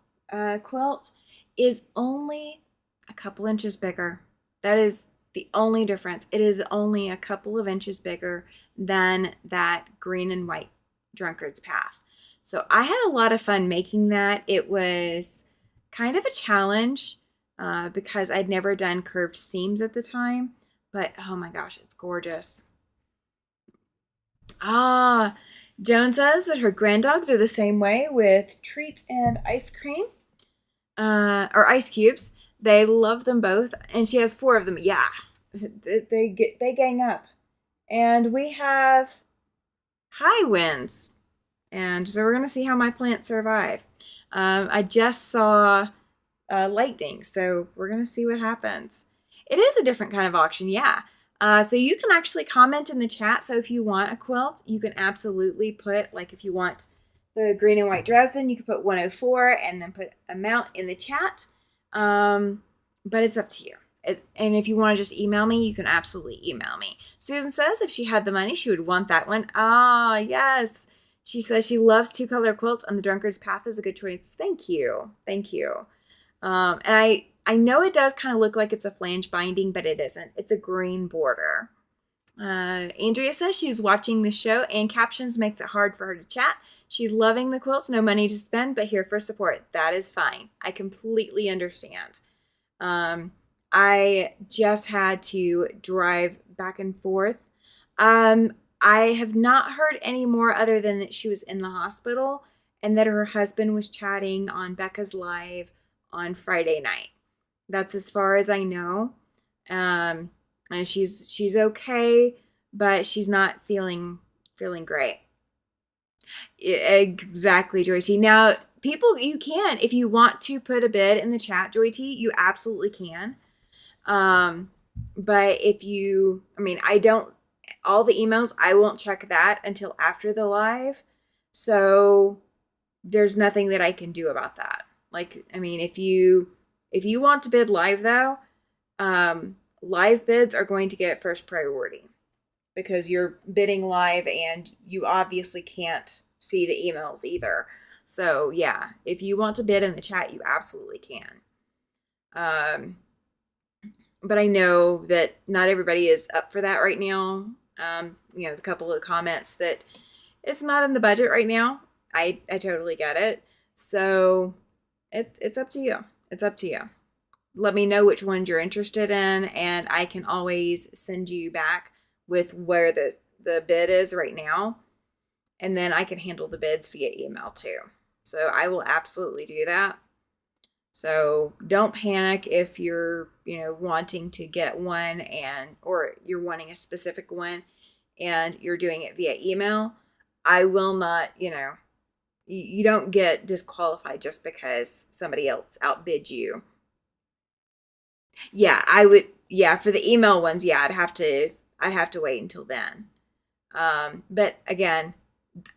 quilt, is only a couple inches bigger. That is the only difference. It is only a couple of inches bigger than that green and white Drunkard's Path. So I had a lot of fun making that. It was kind of a challenge because I'd never done curved seams at the time, but oh my gosh, it's gorgeous. Joan says that her granddogs are the same way with treats and ice cream, or ice cubes. They love them both, and she has 4 of them. Yeah, they gang up, and we have high winds, and so we're gonna see how my plants survive. I just saw lightning, so we're gonna see what happens. It is a different kind of auction, yeah. So you can actually comment in the chat. So if you want a quilt, you can absolutely put, like if you want the green and white Dresden, you can put 104 and then put amount in the chat. But it's up to you. And if you want to just email me, you can absolutely email me. Susan says if she had the money, she would want that one. Ah, yes. She says she loves 2-color quilts and the Drunkard's Path is a good choice. Thank you. Thank you. And I know it does kind of look like it's a flange binding, but it isn't. It's a green border. Andrea says she's watching the show and captions makes it hard for her to chat. She's loving the quilts, no money to spend, but here for support. That is fine. I completely understand. I just had to drive back and forth. I have not heard any more other than that she was in the hospital and that her husband was chatting on Becca's Live on Friday night. That's as far as I know. And she's okay, but she's not feeling great. Exactly, Joy T. Now, people, you can, if you want to put a bid in the chat, Joy T, you absolutely can. But if you, all the emails, I won't check that until after the live. So there's nothing that I can do about that. If you want to bid live though, live bids are going to get first priority because you're bidding live and you obviously can't see the emails either. So yeah, if you want to bid in the chat, you absolutely can. But I know that not everybody is up for that right now. A couple of comments that it's not in the budget right now. I totally get it. So It's up to you. It's up to you. Let me know which ones you're interested in, and I can always send you back with where the bid is right now, and then I can handle the bids via email too. So I will absolutely do that. So don't panic if you're, wanting to get one or you're wanting a specific one and you're doing it via email. I will not, you don't get disqualified just because somebody else outbid you. Yeah, I would. Yeah, for the email ones, yeah, I'd have to wait until then. But again,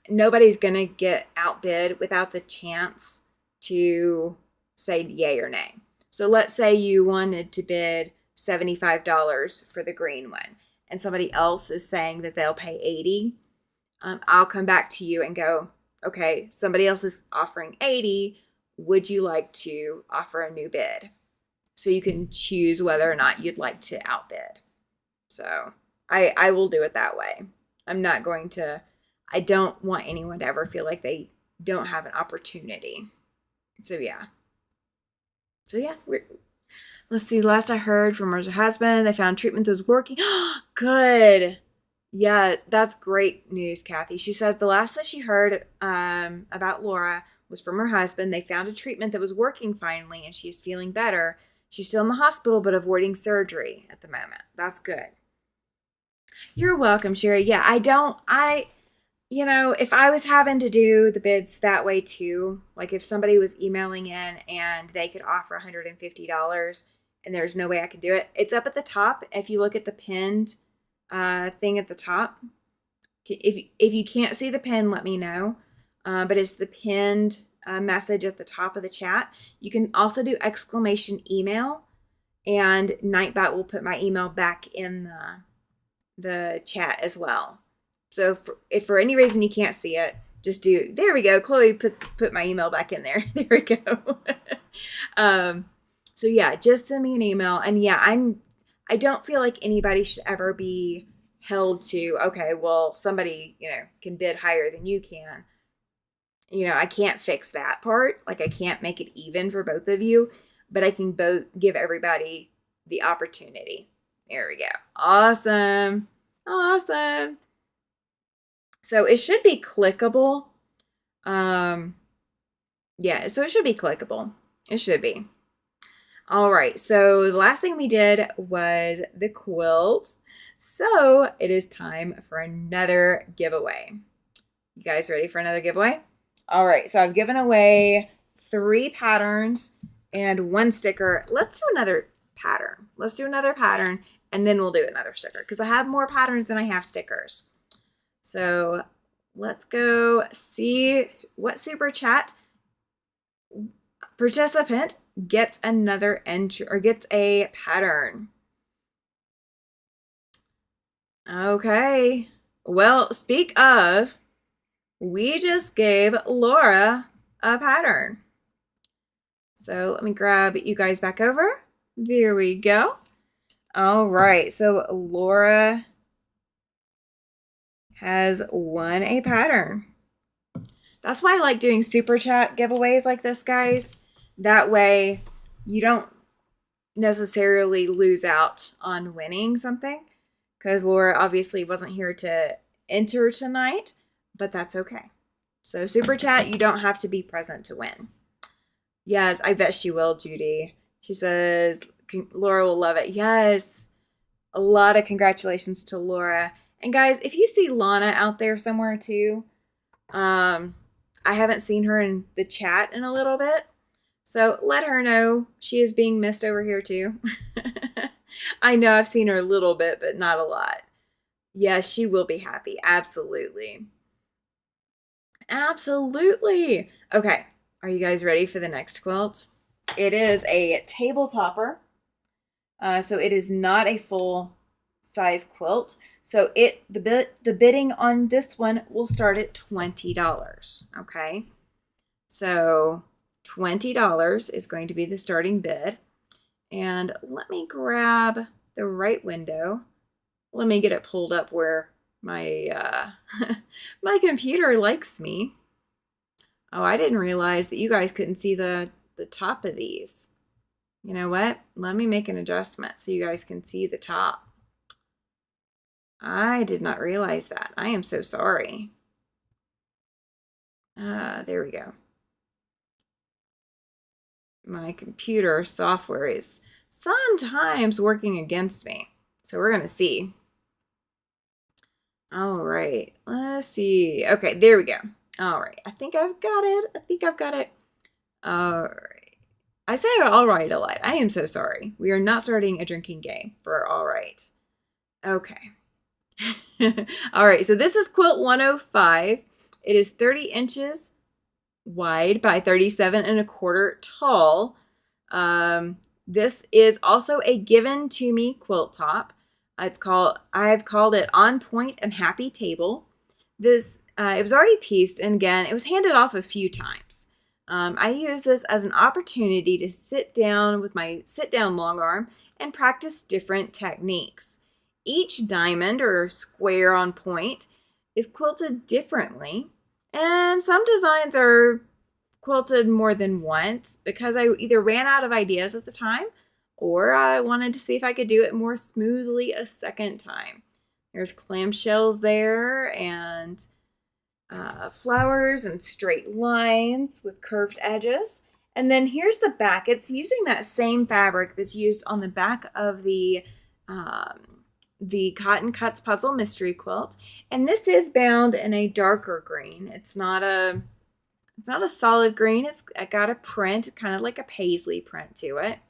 nobody's gonna get outbid without the chance to say yay or nay. So let's say you wanted to bid $75 for the green one, and somebody else is saying that they'll pay 80. I'll come back to you and go, okay, somebody else is offering 80. Would you like to offer a new bid? So you can choose whether or not you'd like to outbid. So I will do it that way. I'm not going to, I don't want anyone to ever feel like they don't have an opportunity. So yeah. Let's see. Last I heard from her husband, they found treatment that was working. Good. Yes, that's great news, Kathy. She says the last that she heard about Laura was from her husband. They found a treatment that was working finally, and she's feeling better. She's still in the hospital, but avoiding surgery at the moment. That's good. You're welcome, Sherry. Yeah, if I was having to do the bids that way too, like if somebody was emailing in and they could offer $150 and there's no way I could do it, it's up at the top. If you look at the pinned thing at the top, if you can't see the pin, let me know. But it's the pinned message at the top of the chat. You can also do exclamation email, and Nightbot will put my email back in the chat as well. So if for any reason you can't see it, just do, there we go. Chloe put my email back in there. There we go. So yeah, just send me an email. And yeah, I don't feel like anybody should ever be held to, okay, well, somebody, can bid higher than you can. I can't fix that part. Like I can't make it even for both of you, but I can both give everybody the opportunity. There we go. Awesome. Awesome. So it should be clickable. Yeah, so it should be clickable. It should be. All right, so the last thing we did was the quilt. So it is time for another giveaway. You guys ready for another giveaway? All right, so I've given away 3 patterns and 1 sticker. Let's do another pattern. Let's do another pattern, and then we'll do another sticker because I have more patterns than I have stickers. So let's go see what super chat participant gets another entry or gets a pattern. Okay. Well, speak of, we just gave Laura a pattern. So let me grab you guys back over. There we go. All right. So Laura has won a pattern. That's why I like doing super chat giveaways like this, guys. That way you don't necessarily lose out on winning something, because Laura obviously wasn't here to enter tonight, but that's okay. So super chat, you don't have to be present to win. Yes, I bet she will, Judy. She says Laura will love it. Yes. A lot of congratulations to Laura. And guys, if you see Lana out there somewhere too, I haven't seen her in the chat in a little bit, so let her know she is being missed over here too. I know I've seen her a little bit, but not a lot. Yes, she will be happy. Absolutely. Absolutely. Okay, are you guys ready for the next quilt? It is a table topper. So it is not a full size quilt. So the bidding on this one will start at $20. Okay. So $20 is going to be the starting bid. And let me grab the right window. Let me get it pulled up where my my computer likes me. Oh, I didn't realize that you guys couldn't see the the top of these. You know what? Let me make an adjustment so you guys can see the top. I did not realize that. I am so sorry. There we go. My computer software is sometimes working against me. So we're going to see. All right. Let's see. Okay, there we go. All right. I think I've got it. All right. I say all right a lot. I am so sorry. We are not starting a drinking game for all right. Okay. All right. So this is quilt 105. It is 30 inches wide by 37 and a quarter tall. This is also a given to me quilt top. I've called it On Point and Happy Table. This, it was already pieced, and again, it was handed off a few times. I use this as an opportunity to sit down with my sit-down long arm and practice different techniques. Each diamond or square on point is quilted differently, and some designs are quilted more than once because I either ran out of ideas at the time or I wanted to see if I could do it more smoothly a second time. There's clamshells there and flowers and straight lines with curved edges. And then here's the back. It's using that same fabric that's used on the back of the Cotton Cuts Puzzle Mystery Quilt. And this is bound in a darker green. It's not a solid green. It's got a print, kind of like a paisley print to it.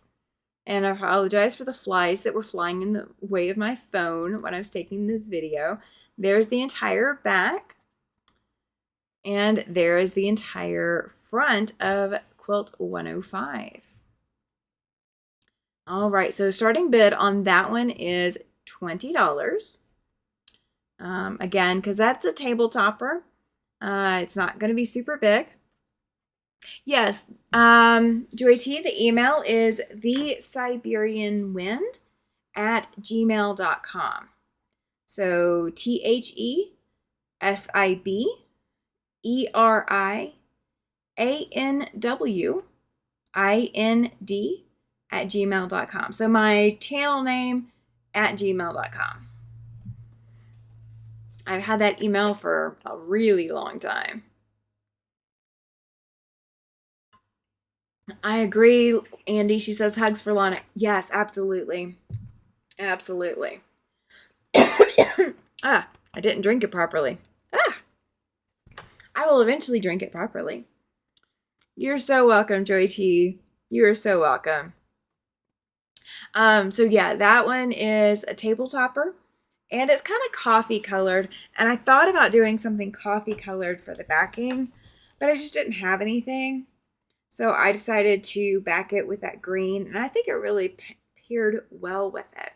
And I apologize for the flies that were flying in the way of my phone when I was taking this video. There's the entire back. And there is the entire front of quilt 105. All right, so starting bid on that one is $20. Again, because that's a table topper. It's not going to be super big. Yes, Joy T, the email is thesiberianwind@gmail.com. So THESIBERIANWIND@gmail.com. So my channel name @gmail.com. I've had that email for a really long time. I agree, Andy. She says hugs for Lana. Yes, absolutely. Absolutely. I didn't drink it properly. I will eventually drink it properly. You're so welcome, Joy T. You're so welcome. So yeah, that one is a table topper. And it's kind of coffee colored. And I thought about doing something coffee colored for the backing, but I just didn't have anything. So I decided to back it with that green, and I think it really paired well with it.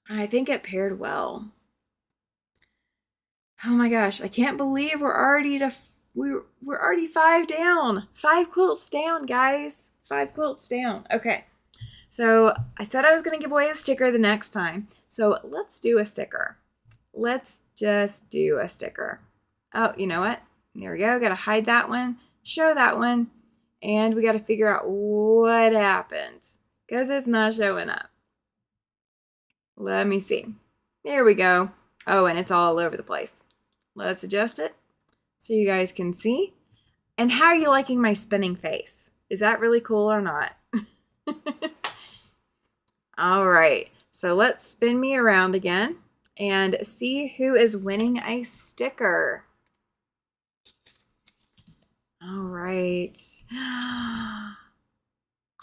I think it paired well. Oh my gosh, I can't believe we're already 5 down. 5 quilts down, guys. 5 quilts down. Okay. So I said I was going to give away a sticker the next time. So let's do a sticker. Let's just do a sticker. Oh, you know what? There we go. Got to hide that one. Show that one, and we got to figure out what happened because it's not showing up. Let me see. There we go. Oh, and it's all over the place. Let's adjust it so you guys can see. And how are you liking my spinning face? Is that really cool or not? All right, so let's spin me around again and see who is winning a sticker. All right.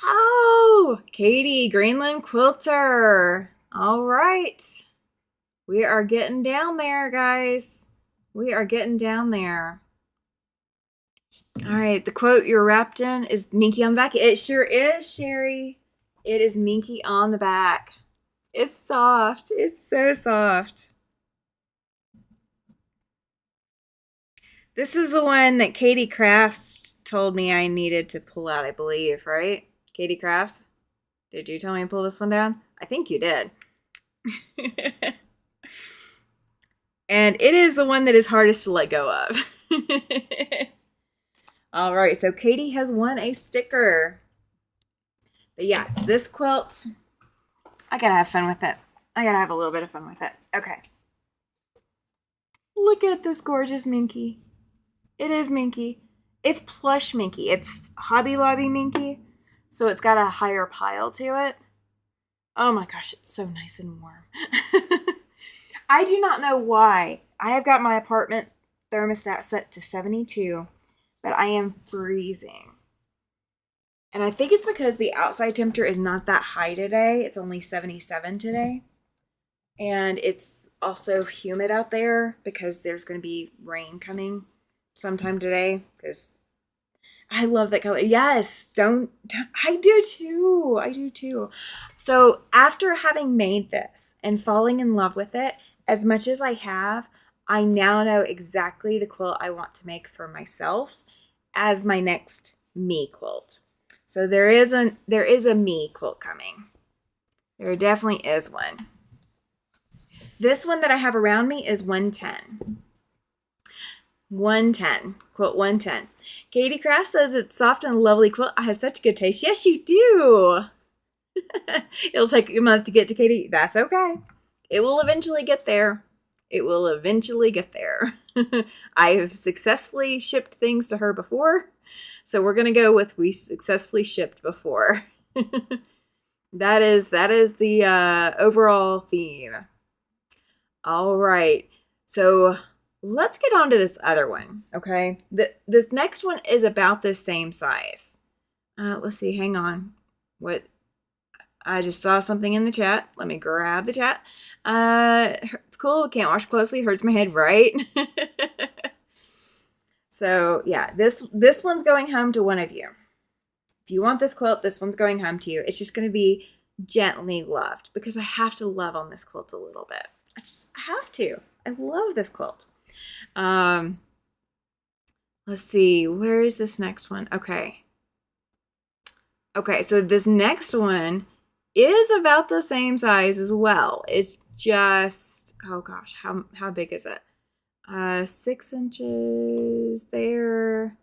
Oh, Katie, Greenland Quilter. All right. We are getting down there, guys. We are getting down there. All right, the quote you're wrapped in is Minky on the back. It sure is, Sherry. It is Minky on the back. It's soft. It's so soft. This is the one that Katie Crafts told me I needed to pull out, I believe, right? Katie Crafts? Did you tell me to pull this one down? I think you did. And it is the one that is hardest to let go of. All right, so Katie has won a sticker. But yes, this quilt, I gotta have fun with it. I gotta have a little bit of fun with it. Okay. Look at this gorgeous Minky. It is Minky. It's plush Minky. It's Hobby Lobby Minky. So it's got a higher pile to it. Oh my gosh, it's so nice and warm. I do not know why. I have got my apartment thermostat set to 72, but I am freezing. And I think it's because the outside temperature is not that high today. It's only 77 today. And it's also humid out there because there's going to be rain coming sometime today. Because I love that color. Yes, don't I do too. I do too. So after having made this and falling in love with it, as much as I have, I now know exactly the quilt I want to make for myself as my next me quilt. So there is a me quilt coming. There definitely is one. This one that I have around me is 110. 110. Quilt 110. Katie Craft says it's soft and lovely quilt. I have such good taste. Yes, you do. It'll take a month to get to Katie. That's okay. It will eventually get there. It will eventually get there. I've successfully shipped things to her before. So we're going to go with we successfully shipped before. That is the overall theme. All right. So let's get on to this other one. Okay. This next one is about the same size. Let's see. Hang on. What? I just saw something in the chat. Let me grab the chat. It's cool. Can't watch closely. Hurts my head, right? So yeah, this one's going home to one of you. If you want this quilt, this one's going home to you. It's just going to be gently loved because I have to love on this quilt a little bit. I have to. I love this quilt. Let's see. Where is this next one? Okay. Okay, so this next one is about the same size as well. It's just, oh gosh, how big is it? 6 inches there.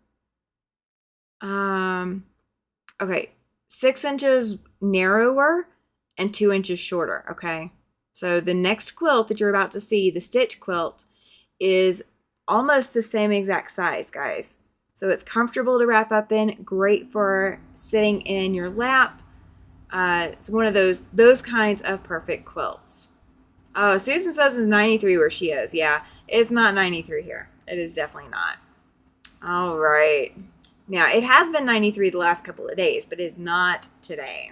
Okay, 6 inches narrower and 2 inches shorter. Okay, so the next quilt that you're about to see, the stitch quilt, is almost the same exact size, guys. So it's comfortable to wrap up in, great for sitting in your lap. It's one of those kinds of perfect quilts. Oh, Susan says it's 93 where she is. Yeah, it's not 93 here. It is definitely not. All right. Now, it has been 93 the last couple of days, but it's not today.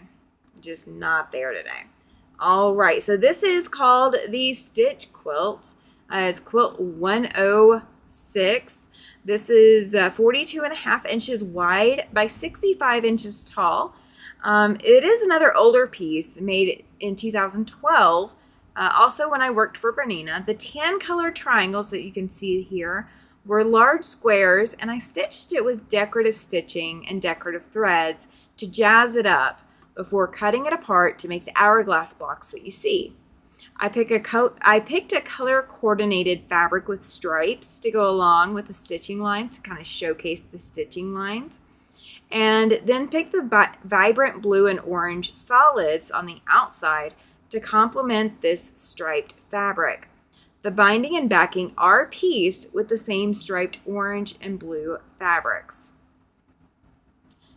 Just not there today. All right. So this is called the Stitch Quilt. It's quilt 106. This is 42.5 inches wide by 65 inches tall. It is another older piece made in 2012. Also, when I worked for Bernina, the tan color triangles that you can see here were large squares, and I stitched it with decorative stitching and decorative threads to jazz it up before cutting it apart to make the hourglass blocks that you see. I picked a color coordinated fabric with stripes to go along with the stitching lines to kind of showcase the stitching lines. And then picked the vibrant blue and orange solids on the outside to complement this striped fabric. The binding and backing are pieced with the same striped orange and blue fabrics.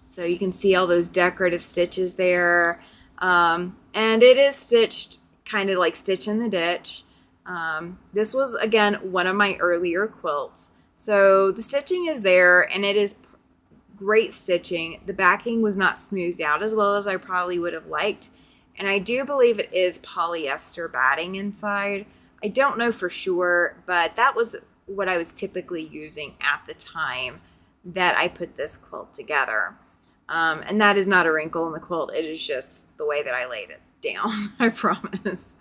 So you can see all those decorative stitches there. And it is stitched kind of like Stitch in the Ditch. This was, again, one of my earlier quilts. So the stitching is there, and it is great stitching. The backing was not smoothed out as well as I probably would have liked. And I do believe it is polyester batting inside. I don't know for sure, but that was what I was typically using at the time that I put this quilt together. And that is not a wrinkle in the quilt. It is just the way that I laid it down, I promise.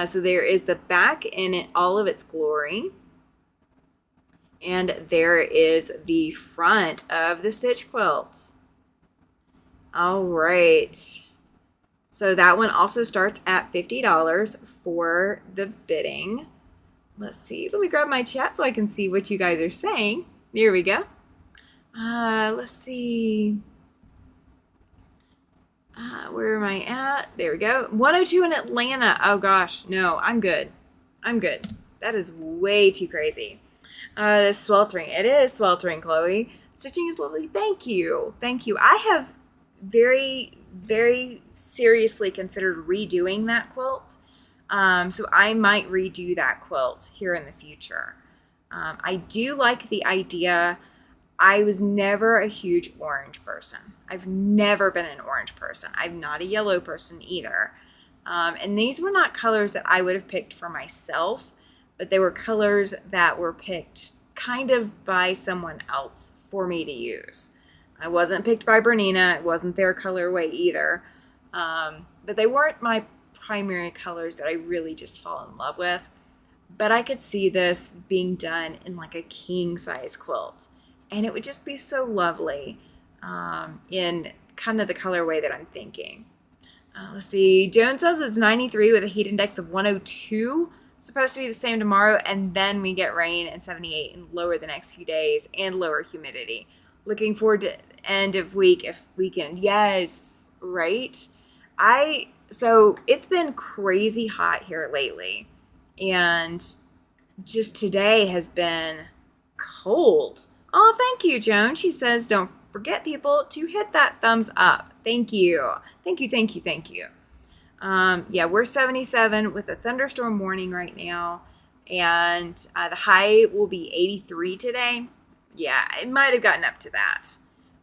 So there is the back in it, all of its glory. And there is the front of the stitch quilts. All right. So that one also starts at $50 for the bidding. Let's see. Let me grab my chat so I can see what you guys are saying. Here we go. Let's see. Where am I at? There we go. 102 in Atlanta. Oh gosh, no, I'm good. I'm good. That is way too crazy. Sweltering. It is sweltering, Chloe. Stitching is lovely. Thank you. Thank you. I have very, very seriously considered redoing that quilt. So I might redo that quilt here in the future. I do like the idea. I was never a huge orange person. I've never been an orange person. I'm not a yellow person either. And these were not colors that I would have picked for myself, but they were colors that were picked kind of by someone else for me to use. I wasn't picked by Bernina. It wasn't their colorway either. But they weren't my primary colors that I really just fall in love with. But I could see this being done in like a king size quilt. And it would just be so lovely in kind of the colorway that I'm thinking. Let's see. Joan says it's 93 with a heat index of 102. Supposed to be the same tomorrow, and then we get rain and 78 and lower the next few days and lower humidity. Looking forward to end of weekend. Yes, right? So it's been crazy hot here lately. And just today has been cold. Oh, thank you, Joan. She says, don't forget, people, to hit that thumbs up. Thank you. Thank you, thank you, thank you. Yeah, we're 77 with a thunderstorm warning right now. And the high will be 83 today. Yeah, it might have gotten up to that.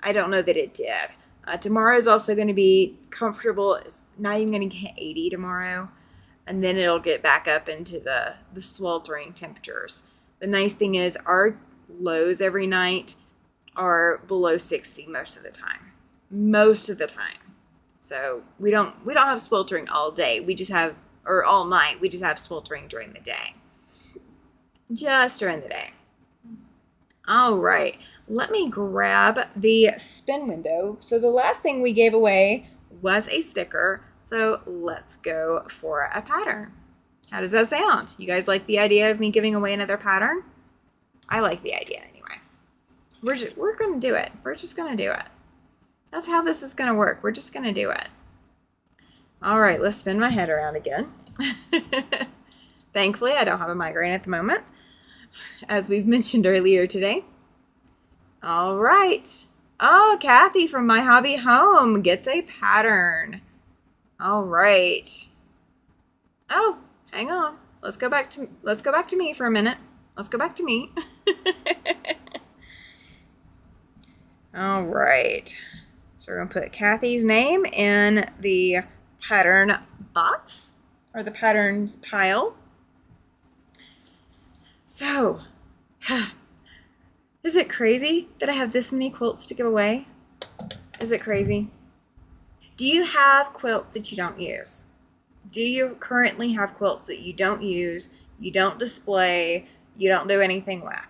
I don't know that it did. Tomorrow is also going to be comfortable. It's not even going to get 80 tomorrow. And then it'll get back up into the sweltering temperatures. The nice thing is our lows every night are below 60 most of the time. Most of the time. So we don't have sweltering all day. We just have, or all night. We just have sweltering during the day. Just during the day. All right. Let me grab the spin window. So the last thing we gave away was a sticker. So let's go for a pattern. How does that sound? You guys like the idea of me giving away another pattern? I like the idea anyway. We're going to do it. We're just going to do it. That's how this is going to work. We're just going to do it. All right, let's spin my head around again. Thankfully, I don't have a migraine at the moment, as we've mentioned earlier today. All right. Oh, Kathy from My Hobby Home gets a pattern. All right. Oh, hang on. Let's go back to me for a minute. Let's go back to me. All right. So we're going to put Kathy's name in the pattern box or the patterns pile. So, is it crazy that I have this many quilts to give away? Is it crazy? Do you have quilts that you don't use? Do you currently have quilts that you don't use, you don't display, you don't do anything with?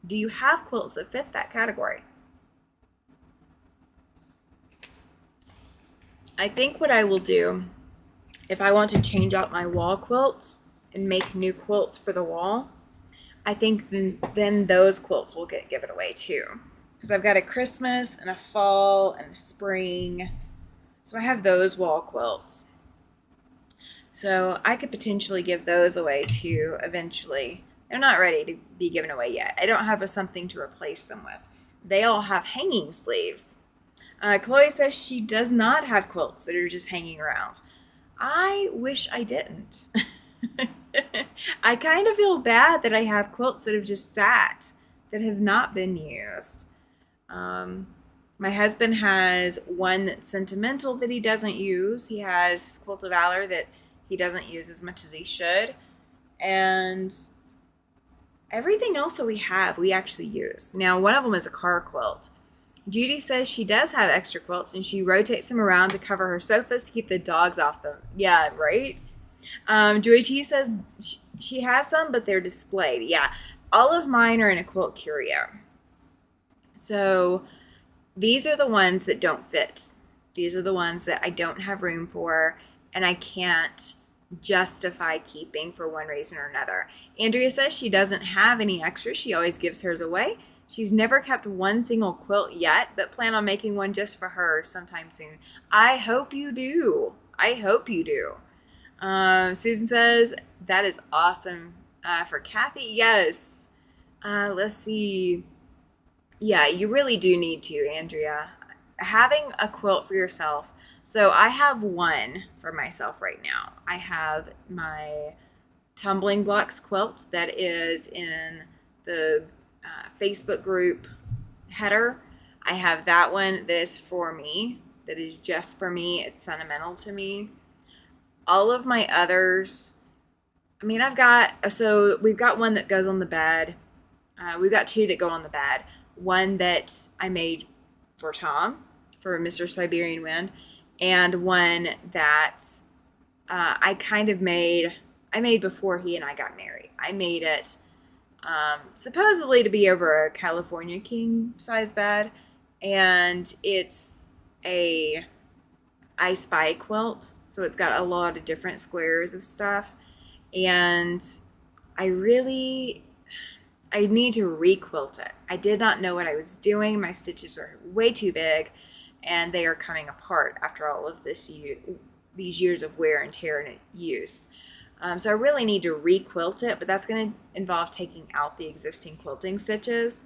Do you have quilts that fit that category? I think what I will do, if I want to change out my wall quilts and make new quilts for the wall, I think then those quilts will get given away too. Because I've got a Christmas and a fall and a spring. So I have those wall quilts. So I could potentially give those away too eventually. They're not ready to be given away yet. I don't have something to replace them with. They all have hanging sleeves. Chloe says she does not have quilts that are just hanging around. I wish I didn't. I kind of feel bad that I have quilts that have just sat, that have not been used. My husband has one that's sentimental that he doesn't use. He has his Quilt of Valor that he doesn't use as much as he should. And everything else that we have, we actually use. Now, one of them is a car quilt. Judy says she does have extra quilts and she rotates them around to cover her sofas to keep the dogs off them. Yeah, right? Joy T says she has some, but they're displayed. Yeah, all of mine are in a quilt curio. So these are the ones that don't fit. These are the ones that I don't have room for and I can't justify keeping for one reason or another. Andrea says she doesn't have any extras. She always gives hers away. She's never kept one single quilt yet, but plan on making one just for her sometime soon. I hope you do. I hope you do. Susan says, that is awesome. For Kathy, yes. Let's see. Yeah, you really do need to, Andrea. Having a quilt for yourself. So I have one for myself right now. I have my Tumbling Blocks quilt that is in the Facebook group header. I have that one that is for me, that is just for me. It's sentimental to me. All of my others, I mean, we've got one that goes on the bed. We've got two that go on the bed. One that I made for Tom, for Mr. Siberian Wind, and one that I made before he and I got married. I made it supposedly to be over a California king size bed, and it's a I Spy quilt, so it's got a lot of different squares of stuff, and I need to requilt it. I did not know what I was doing. My stitches are way too big, and they are coming apart after all of these years of wear and tear and use. So I really need to requilt it, but that's going to involve taking out the existing quilting stitches,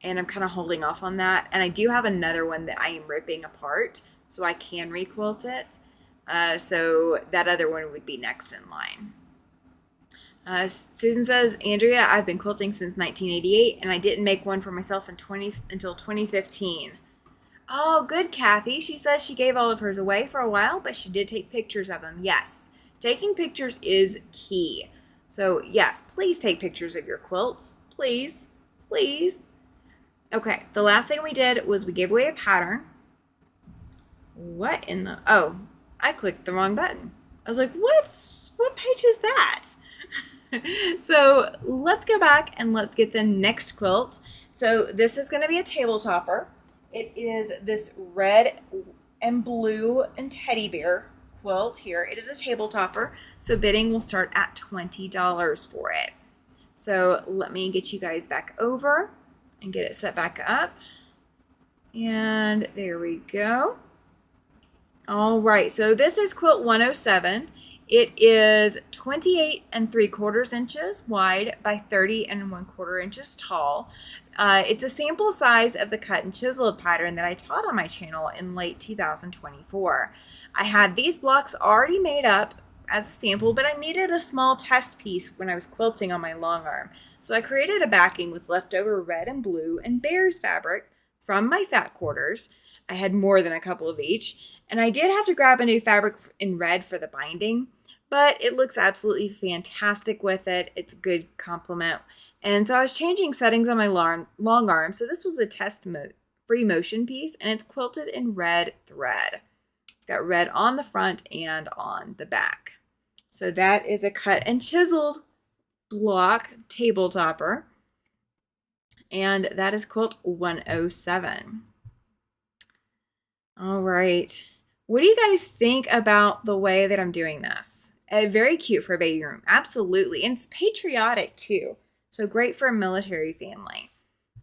and I'm kind of holding off on that. And I do have another one that I am ripping apart, so I can requilt it. So that other one would be next in line. Susan says, Andrea, I've been quilting since 1988, and I didn't make one for myself until 2015. Oh, good, Kathy. She says she gave all of hers away for a while, but she did take pictures of them. Yes, taking pictures is key. So, yes, please take pictures of your quilts. Please, please. Okay, the last thing we did was we gave away a pattern. What in the... Oh, I clicked the wrong button. I was like, what page is that? So let's go back and let's get the next quilt. So this is going to be a table topper. It is this red and blue and teddy bear quilt here. It is a table topper, so bidding will start at $20 for it. So let me get you guys back over and get it set back up. And there we go. All right, so this is quilt 107. It is 28 3/4 inches wide by 30 1/4 inches tall. It's a sample size of the cut and chiseled pattern that I taught on my channel in late 2024. I had these blocks already made up as a sample, but I needed a small test piece when I was quilting on my long arm. So I created a backing with leftover red and blue and bear's fabric from my fat quarters. I had more than a couple of each, and I did have to grab a new fabric in red for the binding, but it looks absolutely fantastic with it. It's a good complement. And so I was changing settings on my long arm. So this was a test free motion piece, and it's quilted in red thread. It's got red on the front and on the back. So that is a cut and chiseled block table topper. And that is quilt 107. All right. What do you guys think about the way that I'm doing this? Very cute for a baby room. Absolutely. And it's patriotic too. So great for a military family.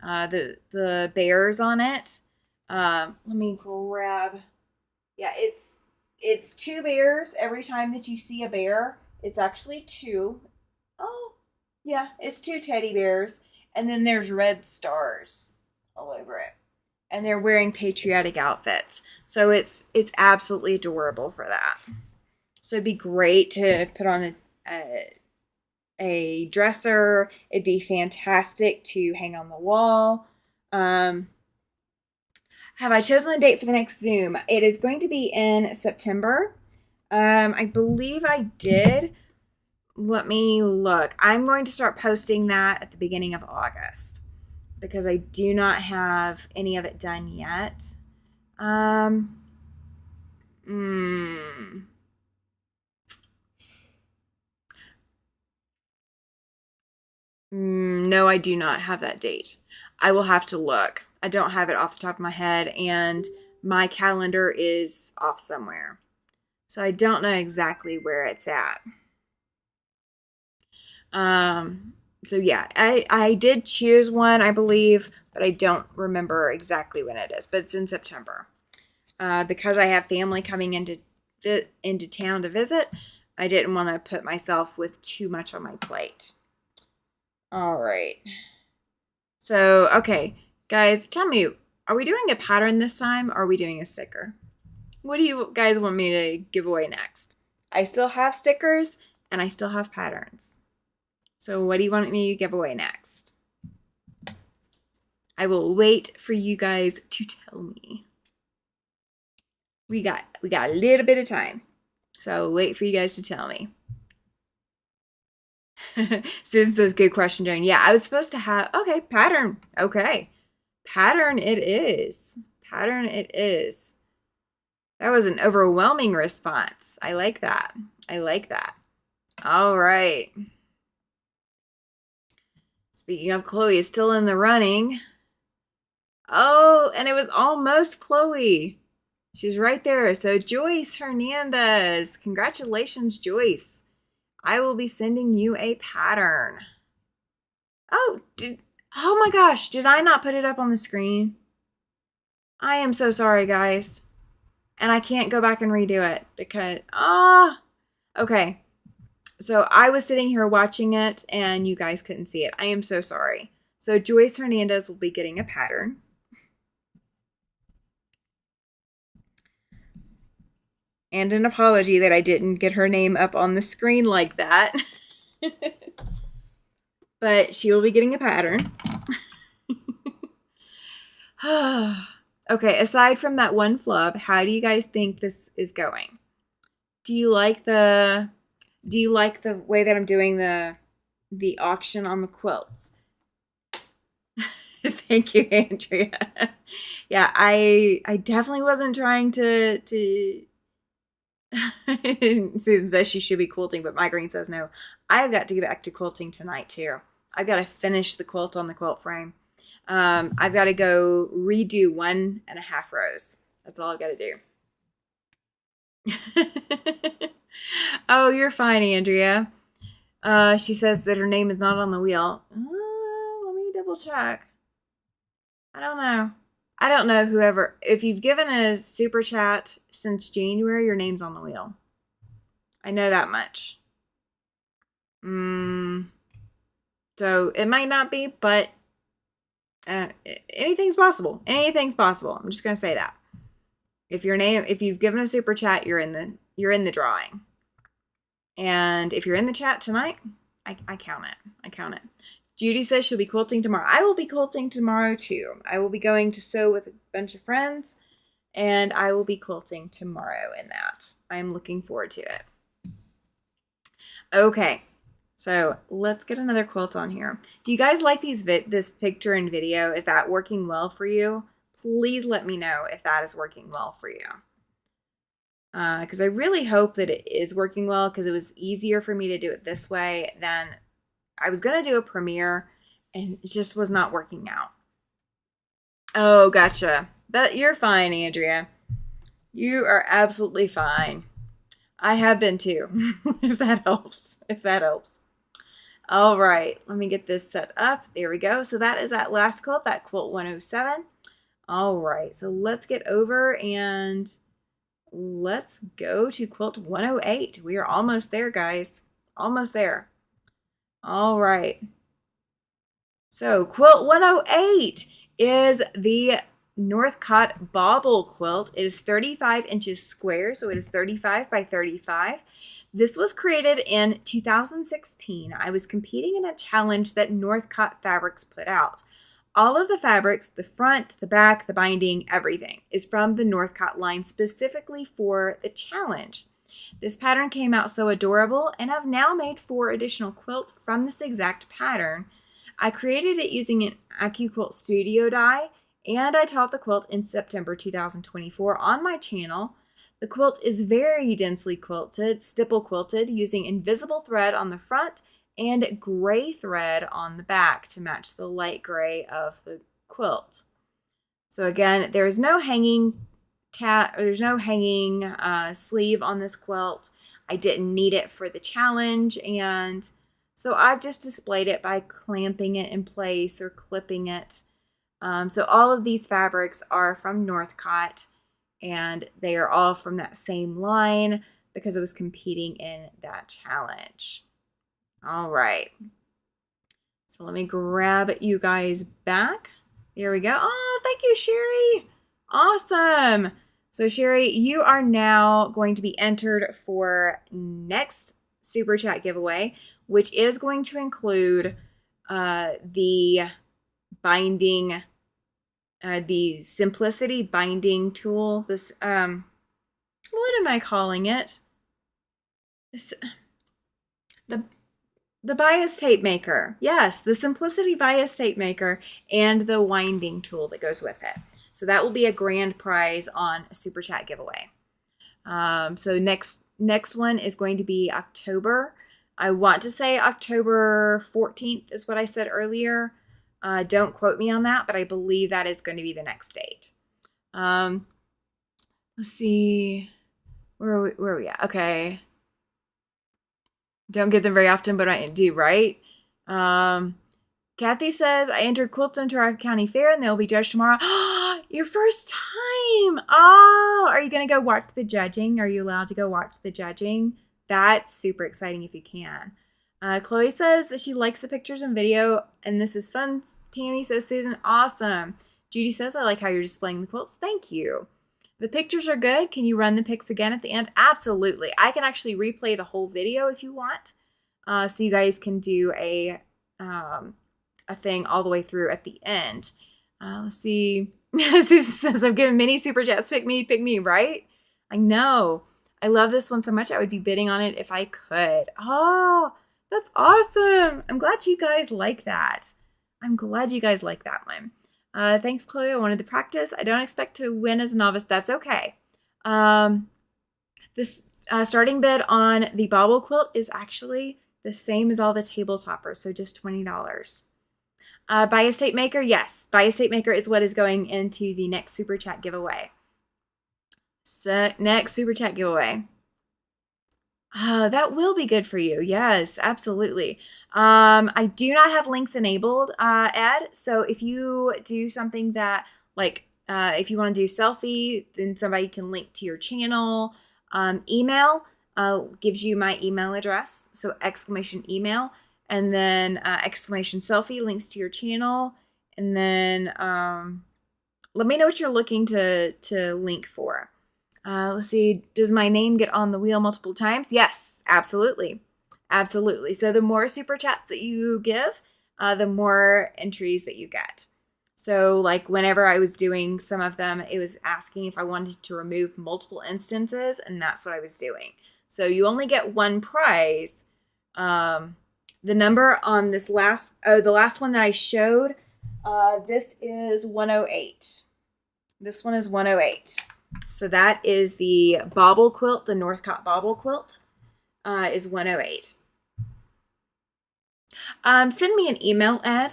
The bears on it. Let me grab. Yeah, it's two bears. Every time that you see a bear, it's actually two. Oh, yeah, it's two teddy bears. And then there's red stars all over it. And they're wearing patriotic outfits. So it's absolutely adorable for that. So it'd be great to put on a dresser. It'd be fantastic to hang on the wall. Have I chosen a date for the next Zoom? It is going to be in September. I believe I did. Let me look. I'm going to start posting that at the beginning of August, because I do not have any of it done yet. No, I do not have that date. I will have to look. I don't have it off the top of my head, and my calendar is off somewhere. So I don't know exactly where it's at. So yeah, I did choose one, I believe, but I don't remember exactly when it is. But it's in September. Because I have family coming into town to visit, I didn't want to put myself with too much on my plate. All right. So, okay, guys, tell me, are we doing a pattern this time or are we doing a sticker? What do you guys want me to give away next? I still have stickers and I still have patterns. So, what do you want me to give away next? I will wait for you guys to tell me. We got a little bit of time. So, wait for you guys to tell me. Susan says, good question, Joan. Yeah, I was supposed to have, okay, pattern. Okay. Pattern it is. Pattern it is. That was an overwhelming response. I like that. I like that. All right. Speaking of, Chloe is still in the running. Oh, and it was almost Chloe. She's right there. So Joyce Hernandez. Congratulations, Joyce. I will be sending you a pattern. Oh my gosh, did I not put it up on the screen? I am so sorry, guys. And I can't go back and redo it because, okay. So I was sitting here watching it and you guys couldn't see it. I am so sorry. So Joyce Hernandez will be getting a pattern. And an apology that I didn't get her name up on the screen like that. But she will be getting a pattern. Okay, aside from that one flub, how do you guys think this is going? Do you like the way that I'm doing the auction on the quilts? Thank you, Andrea. Yeah, I definitely wasn't trying to Susan says she should be quilting, but Migraine says no. I've got to get back to quilting tonight too. I've got to finish the quilt on the quilt frame. I've got to go redo 1.5 rows. That's all I've got to do. Oh, you're fine, Andrea. She says that her name is not on the wheel. Let me double check. I don't know. I don't know whoever. If you've given a super chat since January, your name's on the wheel. I know that much. So it might not be, but anything's possible. Anything's possible. I'm just gonna say that. If you've given a super chat, you're in the drawing. And if you're in the chat tonight, I count it. I count it. Judy says she'll be quilting tomorrow. I will be quilting tomorrow too. I will be going to sew with a bunch of friends, and I will be quilting tomorrow in that. I'm looking forward to it. Okay, so let's get another quilt on here. Do you guys like this picture and video? Is that working well for you? Please let me know if that is working well for you. Because I really hope that it is working well, because it was easier for me to do it this way than I was going to do a premiere, and it just was not working out. Oh, gotcha. You're fine, Andrea. You are absolutely fine. I have been too, if that helps. If that helps. All right, let me get this set up. There we go. So that is that last quilt, that quilt 107. All right, so let's get over and let's go to quilt 108. We are almost there, guys. Almost there. All right. So quilt 108 is the Northcott Bauble quilt. It is 35 inches square, so it is 35 by 35. This was created in 2016. I was competing in a challenge that Northcott Fabrics put out. All of the fabrics, the front, the back, the binding, everything is from the Northcott line specifically for the challenge. This pattern came out so adorable, and I've now made 4 additional quilts from this exact pattern. I created it using an AccuQuilt Studio die, and I taught the quilt in September 2024 on my channel. The quilt is very densely quilted, stipple quilted, using invisible thread on the front and gray thread on the back to match the light gray of the quilt. So again, there's no hanging sleeve on this quilt. I didn't need it for the challenge, and So I've just displayed it by clamping it in place or clipping it. So all of these fabrics are from Northcott, and they are all from that same line because I was competing in that challenge. All right. So let me grab you guys back. There we go. Oh, thank you, Sherry. Awesome. So Sherry, you are now going to be entered for next Super Chat giveaway, which is going to include the binding, the Simplicity binding tool. This, what am I calling it? This, the bias tape maker. Yes, the Simplicity bias tape maker and the winding tool that goes with it. So that will be a grand prize on a Super Chat giveaway. So next one is going to be October. I want to say October 14th is what I said earlier. Don't quote me on that, but I believe that is going to be the next date. Let's see. Where are we at? Okay. Don't get them very often, but I do, right? Kathy says, I entered Quilts into our county fair and they'll be judged tomorrow. Your first time. Oh, are you going to go watch the judging? Are you allowed to go watch the judging? That's super exciting if you can. Chloe says that she likes the pictures and video, and this is fun. Tammy says, Susan, awesome. Judy says, I like how you're displaying the quilts. Thank you. The pictures are good. Can you run the pics again at the end? Absolutely. I can actually replay the whole video if you want. So you guys can do a thing all the way through at the end. Let's see. Susan says, I'm giving mini super chats. Pick me, right? I know. I love this one so much. I would be bidding on it if I could. Oh, that's awesome. I'm glad you guys like that. I'm glad you guys like that one. Thanks, Chloe. I wanted to practice. I don't expect to win as a novice. That's okay. This starting bid on the bobble quilt is actually the same as all the table toppers, so just $20. Bias tape maker, yes. Bias tape maker is what is going into the next Super Chat giveaway. So next Super Chat giveaway. That will be good for you. Yes, absolutely. I do not have links enabled, Ed. So if you do something that, like, if you want to do selfie, then somebody can link to your channel. Email gives you my email address. So exclamation email, and then exclamation selfie links to your channel. And then let me know what you're looking to link for. Let's see, does my name get on the wheel multiple times? Yes, absolutely. Absolutely. So the more super chats that you give, the more entries that you get. So like whenever I was doing some of them, it was asking if I wanted to remove multiple instances, and that's what I was doing. So you only get one prize. The number on this the last one that I showed, this is 108. This one is 108. So that is the bobble quilt, the Northcott bobble quilt, is 108. Send me an email, Ed.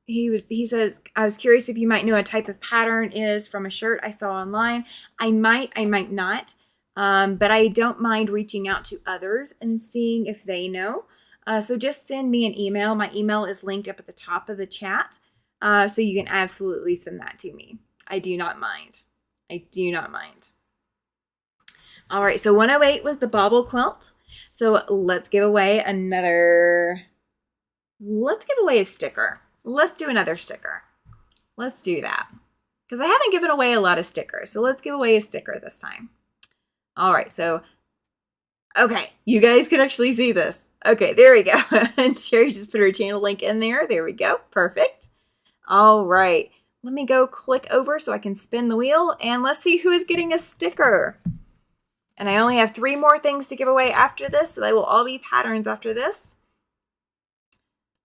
He says, I was curious if you might know a type of pattern is from a shirt I saw online. I might not. But I don't mind reaching out to others and seeing if they know. So just send me an email. My email is linked up at the top of the chat. So you can absolutely send that to me. I do not mind. I do not mind. All right, so 108 was the bobble quilt. So let's give away a sticker. Let's do another sticker. Let's do that. Because I haven't given away a lot of stickers. So let's give away a sticker this time. All right, so, okay, you guys can actually see this. Okay, there we go. And Sherry just put her channel link in there. There we go. Perfect. All right. Let me go click over so I can spin the wheel, and let's see who is getting a sticker. And I only have 3 more things to give away after this, so they will all be patterns after this.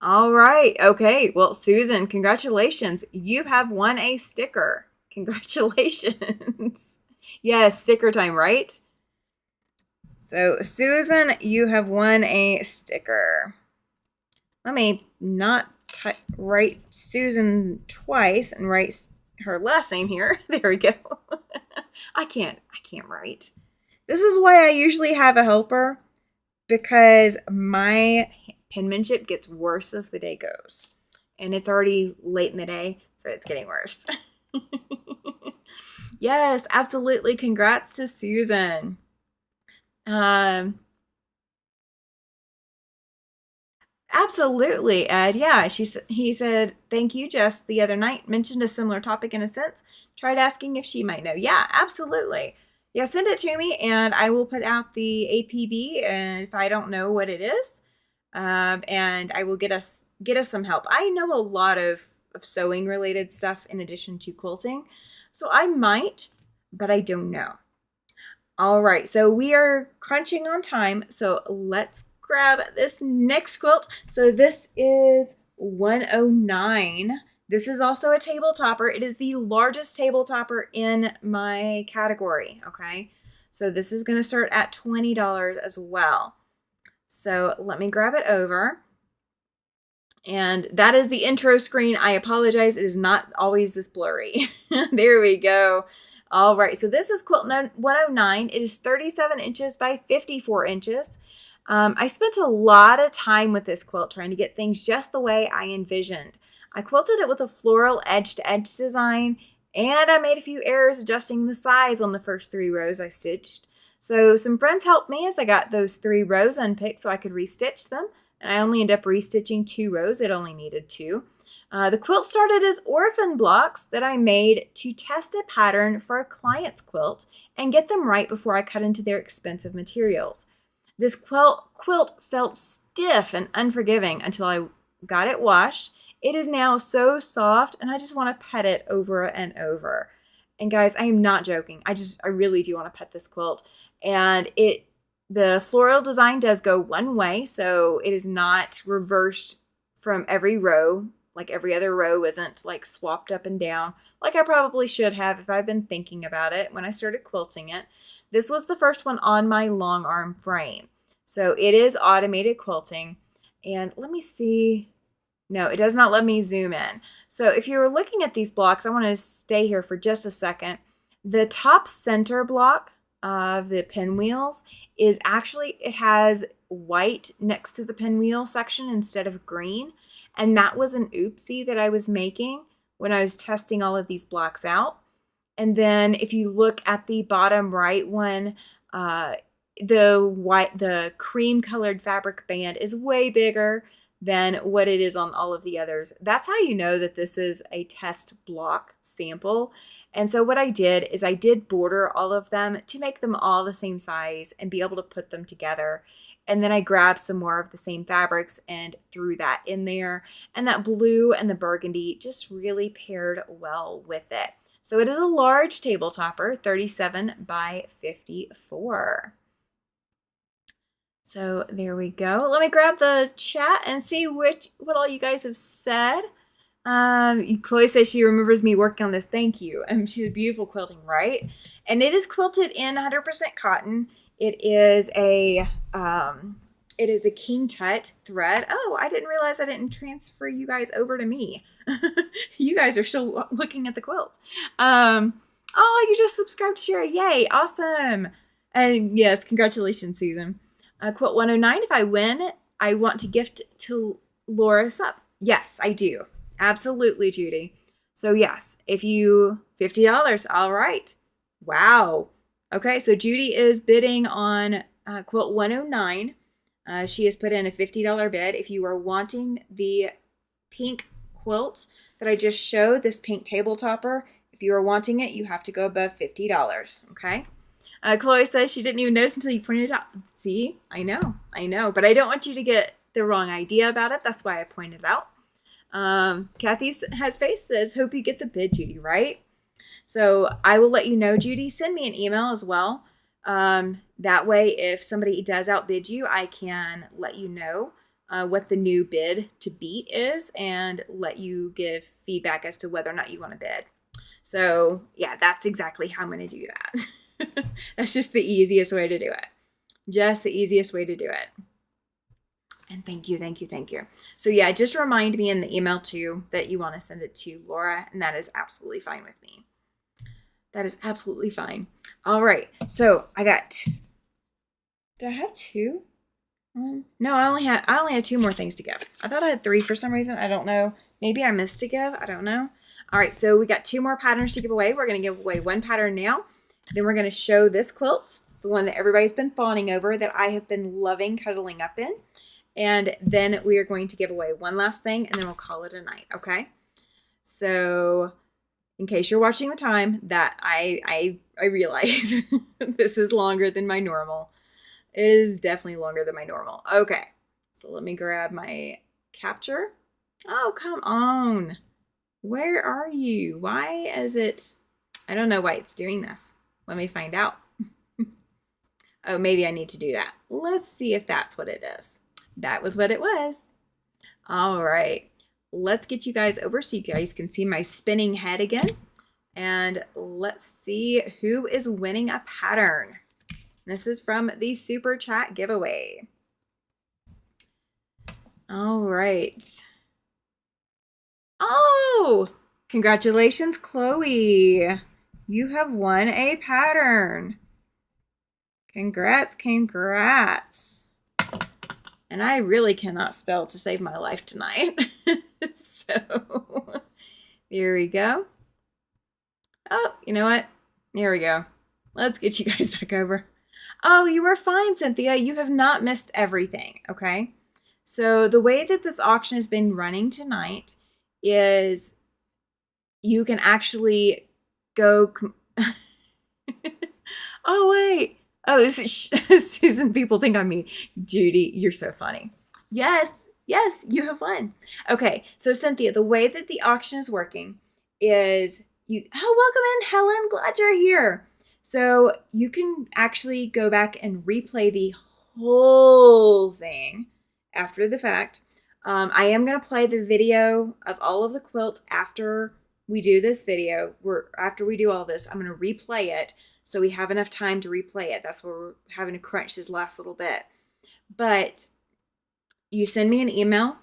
All right. Okay. Well, Susan, congratulations. You have won a sticker. Congratulations. Yes, sticker time, right? So, Susan, you have won a sticker. Let me not write Susan twice and write her last name here. There we go. I can't write. This is why I usually have a helper. because my penmanship gets worse as the day goes. And it's already late in the day, so it's getting worse. Yes, absolutely. Congrats to Susan. Um, Absolutely, Ed. Yeah, he said, "Thank you, Jess, the other night mentioned a similar topic in a sense. Tried asking if she might know." Yeah, absolutely. Yeah, send it to me and I will put out the APB and if I don't know what it is, and I will get us some help. I know a lot of sewing related stuff in addition to quilting. So I might, but I don't know. All right, so we are crunching on time, so let's grab this next quilt. So this is 109. This is also a table topper. It is the largest table topper in my category, okay? So this is going to start at $20 as well. So let me grab it over. And that is the intro screen. I apologize. It is not always this blurry. There we go. All right. So this is quilt 109. It is 37 inches by 54 inches. I spent a lot of time with this quilt trying to get things just the way I envisioned. I quilted it with a floral edge-to-edge design, and I made a few errors adjusting the size on the first 3 rows I stitched. So some friends helped me as I got those 3 rows unpicked so I could restitch them. And I only ended up restitching 2 rows. It only needed 2. The quilt started as orphan blocks that I made to test a pattern for a client's quilt and get them right before I cut into their expensive materials. This quilt felt stiff and unforgiving until I got it washed. It is now so soft and I just want to pet it over and over. And guys, I am not joking. I really do want to pet this quilt. And the floral design does go one way, so it is not reversed from every row. Like every other row isn't like swapped up and down like I probably should have if I've been thinking about it when I started quilting it. This was the first one on my long arm frame. So it is automated quilting. And let me see. No, it does not let me zoom in. So if you're looking at these blocks, I want to stay here for just a second. The top center block of the pinwheels is actually, it has white next to the pinwheel section instead of green. And that was an oopsie that I was making when I was testing all of these blocks out. And then if you look at the bottom right one, the cream colored fabric band is way bigger than what it is on all of the others. That's how you know that this is a test block sample. And so what I did is I did border all of them to make them all the same size and be able to put them together. And then I grabbed some more of the same fabrics and threw that in there. And that blue and the burgundy just really paired well with it. So it is a large table topper, 37 by 54. So there we go. Let me grab the chat and see what all you guys have said. Chloe says she remembers me working on this. Thank you. She's beautiful quilting, right? And it is quilted in 100% cotton. It is a King Tut thread. Oh, I didn't realize I didn't transfer you guys over to me. You guys are still looking at the quilt. Oh, you just subscribed to Shara. Yay, awesome. And yes, congratulations, Susan. Quilt 109, if I win, I want to gift to Laura Sup. Yes, I do. Absolutely, Judy. So yes, if you, $50, all right. Wow. Okay, so Judy is bidding on quilt 109. She has put in a $50 bid. If you are wanting the pink quilt that I just showed, this pink table topper, if you are wanting it, you have to go above $50, okay? Chloe says she didn't even notice until you pointed it out. See, I know, but I don't want you to get the wrong idea about it. That's why I pointed it out. Kathy has face says, hope you get the bid, Judy, right? So I will let you know, Judy. Send me an email as well. That way, if somebody does outbid you, I can let you know what the new bid to beat is and let you give feedback as to whether or not you want to bid. So yeah, that's exactly how I'm going to do that. That's just the easiest way to do it. Just the easiest way to do it. And thank you. So yeah, just remind me in the email too that you want to send it to Laura, and that is absolutely fine with me. That is absolutely fine. All right. So I got, do I have 2? No, I only had 2 more things to give. I thought I had 3 for some reason. I don't know. Maybe I missed to give. I don't know. All right, so we got 2 more patterns to give away. We're going to give away 1 pattern now. Then we're going to show this quilt, the one that everybody's been fawning over, that I have been loving cuddling up in. And then we are going to give away 1 last thing, and then we'll call it a night, okay? So in case you're watching the time, that I realize this is longer than my normal. It is definitely longer than my normal. Okay, so let me grab my capture. Oh, come on. Where are you? Why is it? I don't know why it's doing this. Let me find out. Oh, maybe I need to do that. Let's see if that's what it is. That was what it was. All right. Let's get you guys over so you guys can see my spinning head again. And let's see who is winning a pattern. This is from the Super Chat giveaway. All right. Oh, congratulations, Chloe. You have won a pattern. Congrats, congrats. And I really cannot spell to save my life tonight. So there we go. Oh, you know what? There we go. Let's get you guys back over. Oh, you were fine, Cynthia. You have not missed everything, okay? So the way that this auction has been running tonight is you can actually go... Oh, wait. Oh, Susan, people think I'm mean. Judy, you're so funny. Yes, yes, you have won. Okay, so Cynthia, the way that the auction is working is you... Oh, welcome in, Helen. Glad you're here. So you can actually go back and replay the whole thing after the fact. I am going to play the video of all of the quilts after we do this video. After we do all this, I'm going to replay it so we have enough time to replay it. That's where we're having to crunch this last little bit. But you send me an email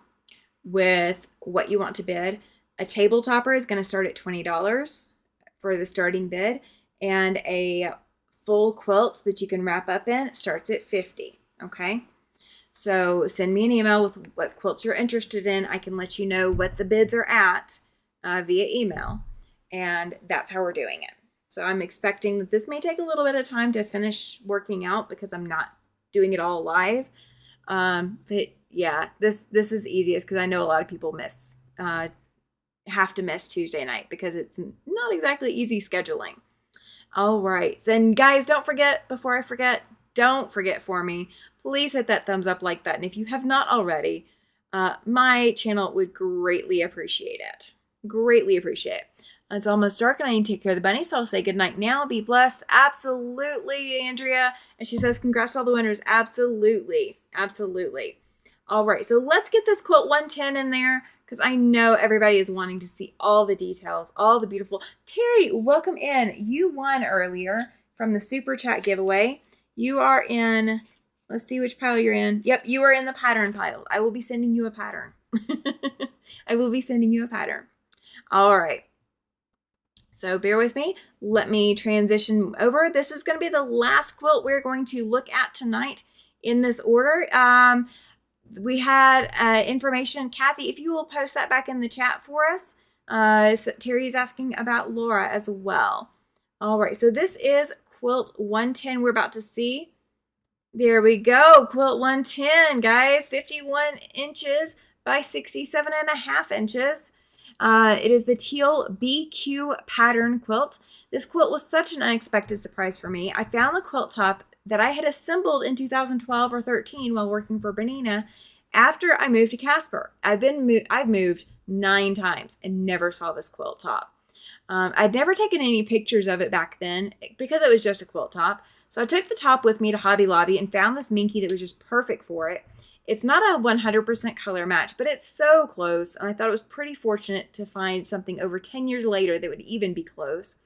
with what you want to bid. A table topper is going to start at $20 for the starting bid. And a full quilt that you can wrap up in starts at $50, okay? So send me an email with what quilts you're interested in. I can let you know what the bids are at via email, and that's how we're doing it. So I'm expecting that this may take a little bit of time to finish working out because I'm not doing it all live. But yeah, this is easiest because I know a lot of people have to miss Tuesday night because it's not exactly easy scheduling. All right. And guys, don't forget, before I forget, don't forget for me, please hit that thumbs up like button if you have not already. My channel would greatly appreciate it. Greatly appreciate it. It's almost dark and I need to take care of the bunny, so I'll say goodnight now. Be blessed. Absolutely, Andrea. And she says, congrats to all the winners. Absolutely. Absolutely. All right. So let's get this quilt 110 in there, because I know everybody is wanting to see all the details, all the beautiful... Terry, welcome in. You won earlier from the Super Chat giveaway. You are in... Let's see which pile you're in. Yep, you are in the pattern pile. I will be sending you a pattern. I will be sending you a pattern. All right. So bear with me. Let me transition over. This is going to be the last quilt we're going to look at tonight in this order. We had information. Kathy, if you will post that back in the chat for us. So Terry's asking about Laura as well. All right, so this is quilt 110 we're about to see. There we go, quilt 110, guys. 51 inches by 67.5 inches. It is the teal BQ pattern quilt. This quilt was such an unexpected surprise for me. I found the quilt top that I had assembled in 2012 or 13 while working for Bernina after I moved to Casper. I've moved 9 times and never saw this quilt top. I'd never taken any pictures of it back then because it was just a quilt top. So I took the top with me to Hobby Lobby and found this minky that was just perfect for it. It's not a 100% color match, but it's so close, and I thought it was pretty fortunate to find something over 10 years later that would even be close.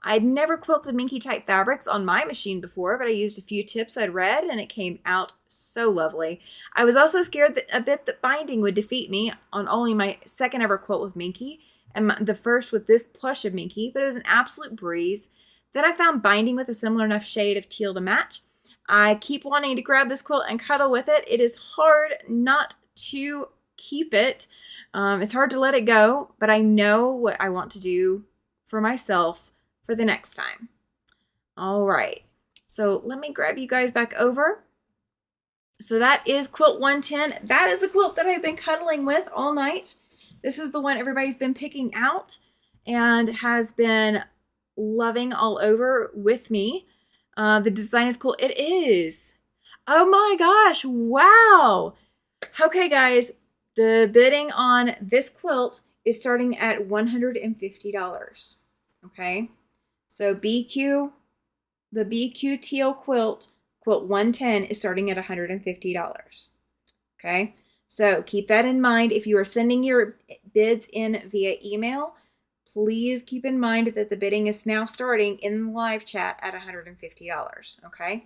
I'd never quilted minky type fabrics on my machine before, but I used a few tips I'd read, and it came out so lovely. I was also scared that a bit that binding would defeat me on only my second ever quilt with minky, and the first with this plush of minky, but it was an absolute breeze. Then I found binding with a similar enough shade of teal to match. I keep wanting to grab this quilt and cuddle with it. It is hard not to keep it. It's hard to let it go, but I know what I want to do for myself for the next time. All right, so let me grab you guys back over. So that is quilt 110. That is the quilt that I've been cuddling with all night. This is the one everybody's been picking out and has been loving all over with me. The design is cool. It is. Oh my gosh. Wow. Okay, guys. The bidding on this quilt is starting at $150. Okay. So the BQ teal quilt 110 is starting at $150. Okay. So keep that in mind. If you are sending your bids in via email, please keep in mind that the bidding is now starting in the live chat at $150. Okay.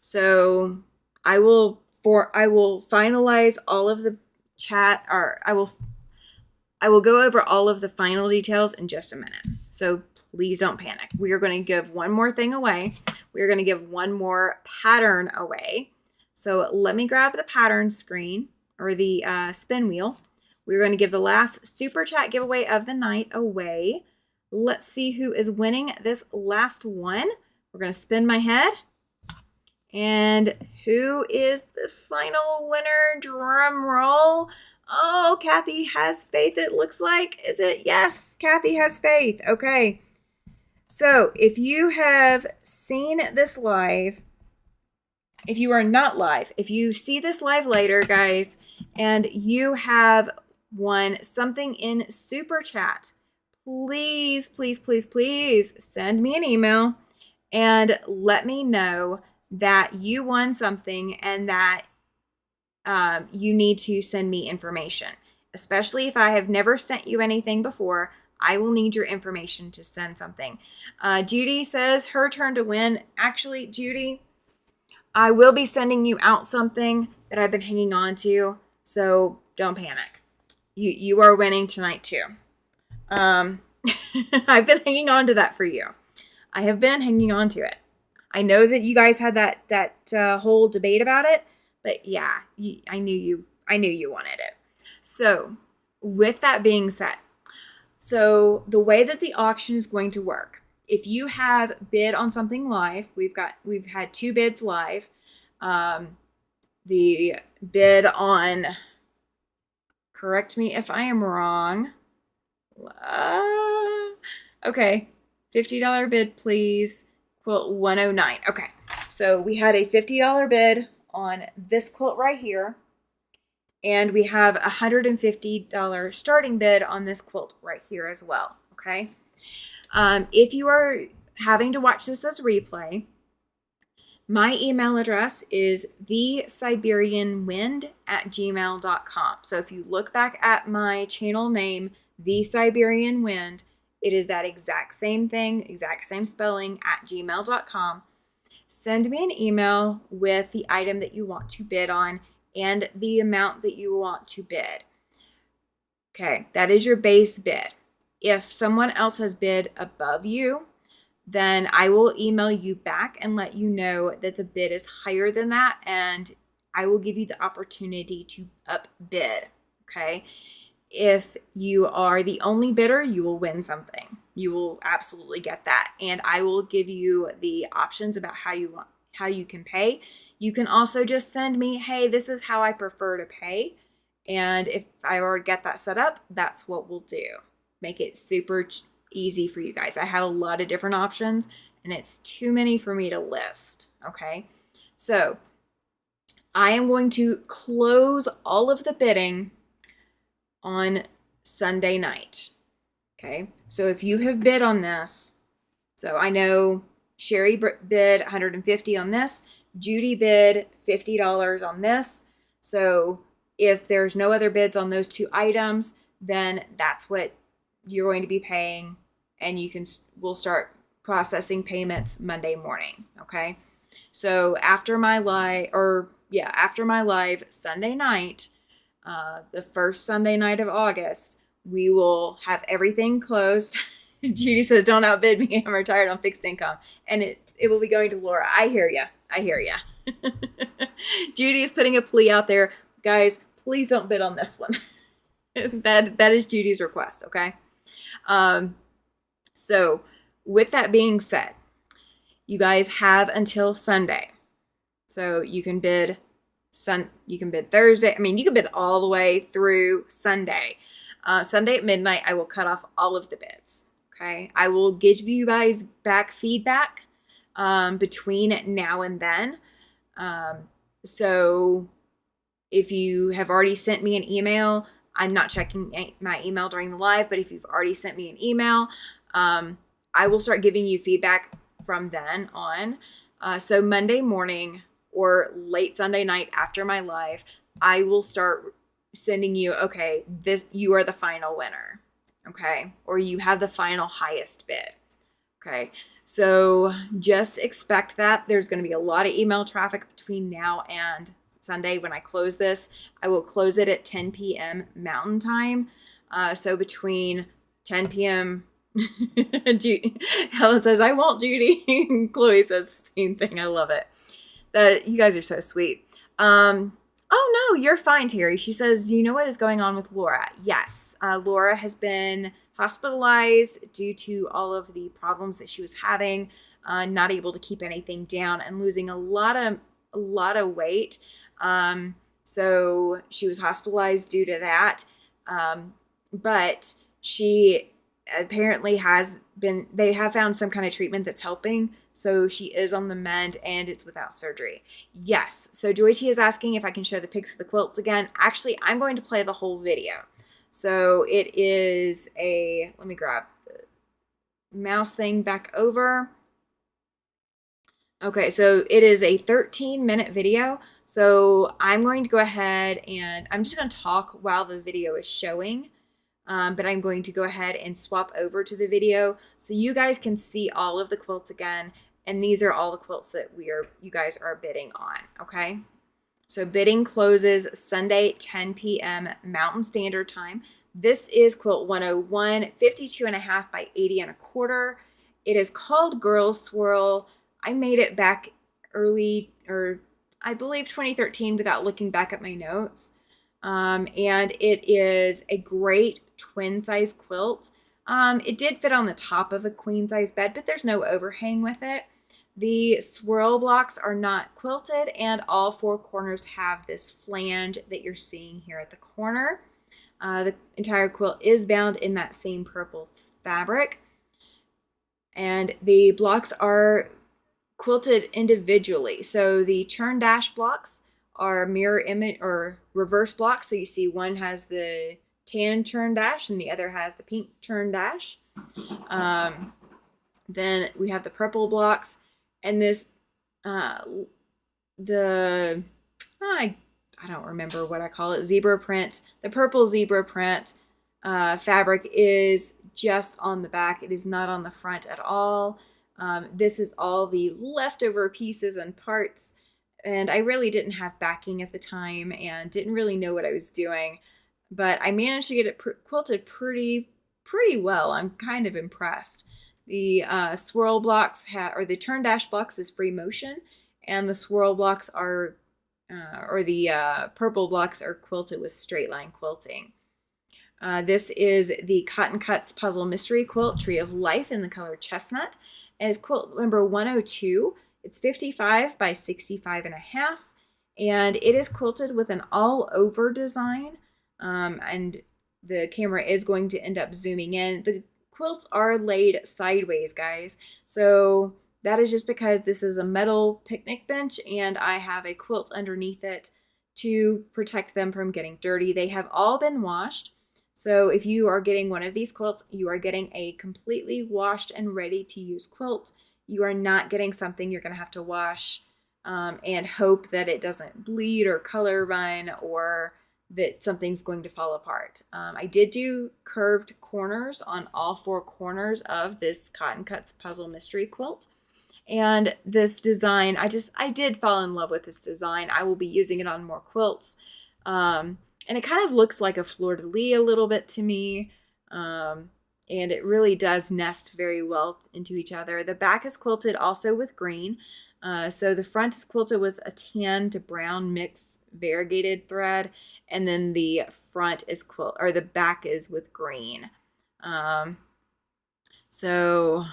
So I will finalize all of the chat, or I will go over all of the final details in just a minute. So please don't panic. We are going to give one more thing away. We are going to give one more pattern away. So let me grab the pattern screen, or the spin wheel. We're going to give the last super chat giveaway of the night away. Let's see who is winning this last one. We're going to spin my head. And who is the final winner? Drum roll. Oh, Kathy has faith, it looks like. Is it? Yes, Kathy has faith. Okay. So if you have seen this live, if you are not live, if you see this live later, guys, and you have won something in super chat, please, please, please, please send me an email and let me know that you won something and that you need to send me information. Especially if I have never sent you anything before, I will need your information to send something. Judy says her turn to win. Actually, Judy, I will be sending you out something that I've been hanging on to, so don't panic. You are winning tonight too. I've been hanging on to that for you. I have been hanging on to it. I know that you guys had that whole debate about it, but yeah, I knew you wanted it. So with that being said, so the way that the auction is going to work, if you have bid on something live, we've had 2 bids live. The bid on, correct me if I am wrong. Okay, $50 bid, please. Quilt 109. Okay, so we had a $50 bid on this quilt right here, and we have a $150 starting bid on this quilt right here as well. Okay, if you are having to watch this as a replay, my email address is thesiberianwind@gmail.com. So if you look back at my channel name, The Siberian Wind, it is that exact same thing, exact same spelling, at gmail.com. Send me an email with the item that you want to bid on and the amount that you want to bid. Okay, that is your base bid. If someone else has bid above you, then I will email you back and let you know that the bid is higher than that, and I will give you the opportunity to up bid. Okay. If you are the only bidder, you will win something. You will absolutely get that. And I will give you the options about how you can pay. You can also just send me, hey, this is how I prefer to pay. And if I already get that set up, that's what we'll do. Make it super easy for you guys. I have a lot of different options and it's too many for me to list. Okay. So I am going to close all of the bidding on Sunday night. Okay, so if you have bid on this, so I know Sherry bid $150 on this, Judy bid $50 on this. So if there's no other bids on those 2 items, then that's what you're going to be paying, and we'll start processing payments Monday morning. Okay, so after my live Sunday night, the first Sunday night of August, we will have everything closed. Judy says, don't outbid me. I'm retired on fixed income. And it will be going to Laura. I hear ya. I hear ya. Judy is putting a plea out there. Guys, please don't bid on this one. That is Judy's request, okay? So with that being said, you guys have until Sunday. So you can bid Thursday. I mean, you can bid all the way through Sunday. Sunday at midnight, I will cut off all of the bids. Okay. I will give you guys back feedback between now and then. So if you have already sent me an email, I'm not checking my email during the live, but if you've already sent me an email, I will start giving you feedback from then on. So Monday morning or late Sunday night after my live, I will start sending you, okay, you are the final winner. Okay. Or you have the final highest bid. Okay. So just expect that there's going to be a lot of email traffic between now and Sunday. When I close this, I will close it at 10 p.m. Mountain Time. So between 10 p.m. Helen says, I won't, Judy. Chloe says the same thing. I love it. You guys are so sweet. Oh no, you're fine, Terry. She says, do you know what is going on with Laura? Yes. Laura has been hospitalized due to all of the problems that she was having, not able to keep anything down and losing a lot of weight. So she was hospitalized due to that. But she apparently they have found some kind of treatment that's helping. So she is on the mend and it's without surgery. Yes. So Joy T is asking if I can show the pics of the quilts again. Actually, I'm going to play the whole video. So it is let me grab the mouse thing back over. Okay, so it is a 13-minute video. So I'm going to go ahead and I'm just going to talk while the video is showing. But I'm going to go ahead and swap over to the video so you guys can see all of the quilts again. And these are all the quilts that you guys are bidding on, okay? So bidding closes Sunday, 10 p.m. Mountain Standard Time. This is quilt 101, 52.5 by 80.25. It is called Girl Swirl. I made it back early, or I believe 2013 without looking back at my notes. And it is a great twin size quilt. It did fit on the top of a queen size bed, but there's no overhang with it. The swirl blocks are not quilted, and all four corners have this flange that you're seeing here at the corner. The entire quilt is bound in that same purple fabric, and the blocks are quilted individually. So the churn dash blocks are mirror image or reverse blocks. So you see one has the tan churn dash and the other has the pink churn dash. Then we have the purple blocks, and this I don't remember what I call it, zebra print. The purple zebra print fabric is just on the back. It is not on the front at all. This is all the leftover pieces and parts, and I really didn't have backing at the time and didn't really know what I was doing, but I managed to get it quilted pretty well. I'm kind of impressed. The swirl blocks or the turn dash blocks is free motion, and the swirl blocks are, or the purple blocks are quilted with straight line quilting. This is the Cotton Cuts Puzzle Mystery Quilt Tree of Life in the color Chestnut. And it's quilt number 102. It's 55 by 65.5. And it is quilted with an all over design. And the camera is going to end up zooming in. The quilts are laid sideways, guys. So that is just because this is a metal picnic bench and I have a quilt underneath it to protect them from getting dirty. They have all been washed. So if you are getting one of these quilts, you are getting a completely washed and ready to use quilt. You are not getting something you're going to have to wash and hope that it doesn't bleed or color run or that something's going to fall apart. I did do curved corners on all four corners of this Cotton Cuts Puzzle Mystery Quilt. And this design, I did fall in love with this design. I will be using it on more quilts. And it kind of looks like a fleur-de-lis a little bit to me. and it really does nest very well into each other. The back is quilted also with green. So the front is quilted with a tan to brown mix variegated thread, and then the front is the back is with green. Um, so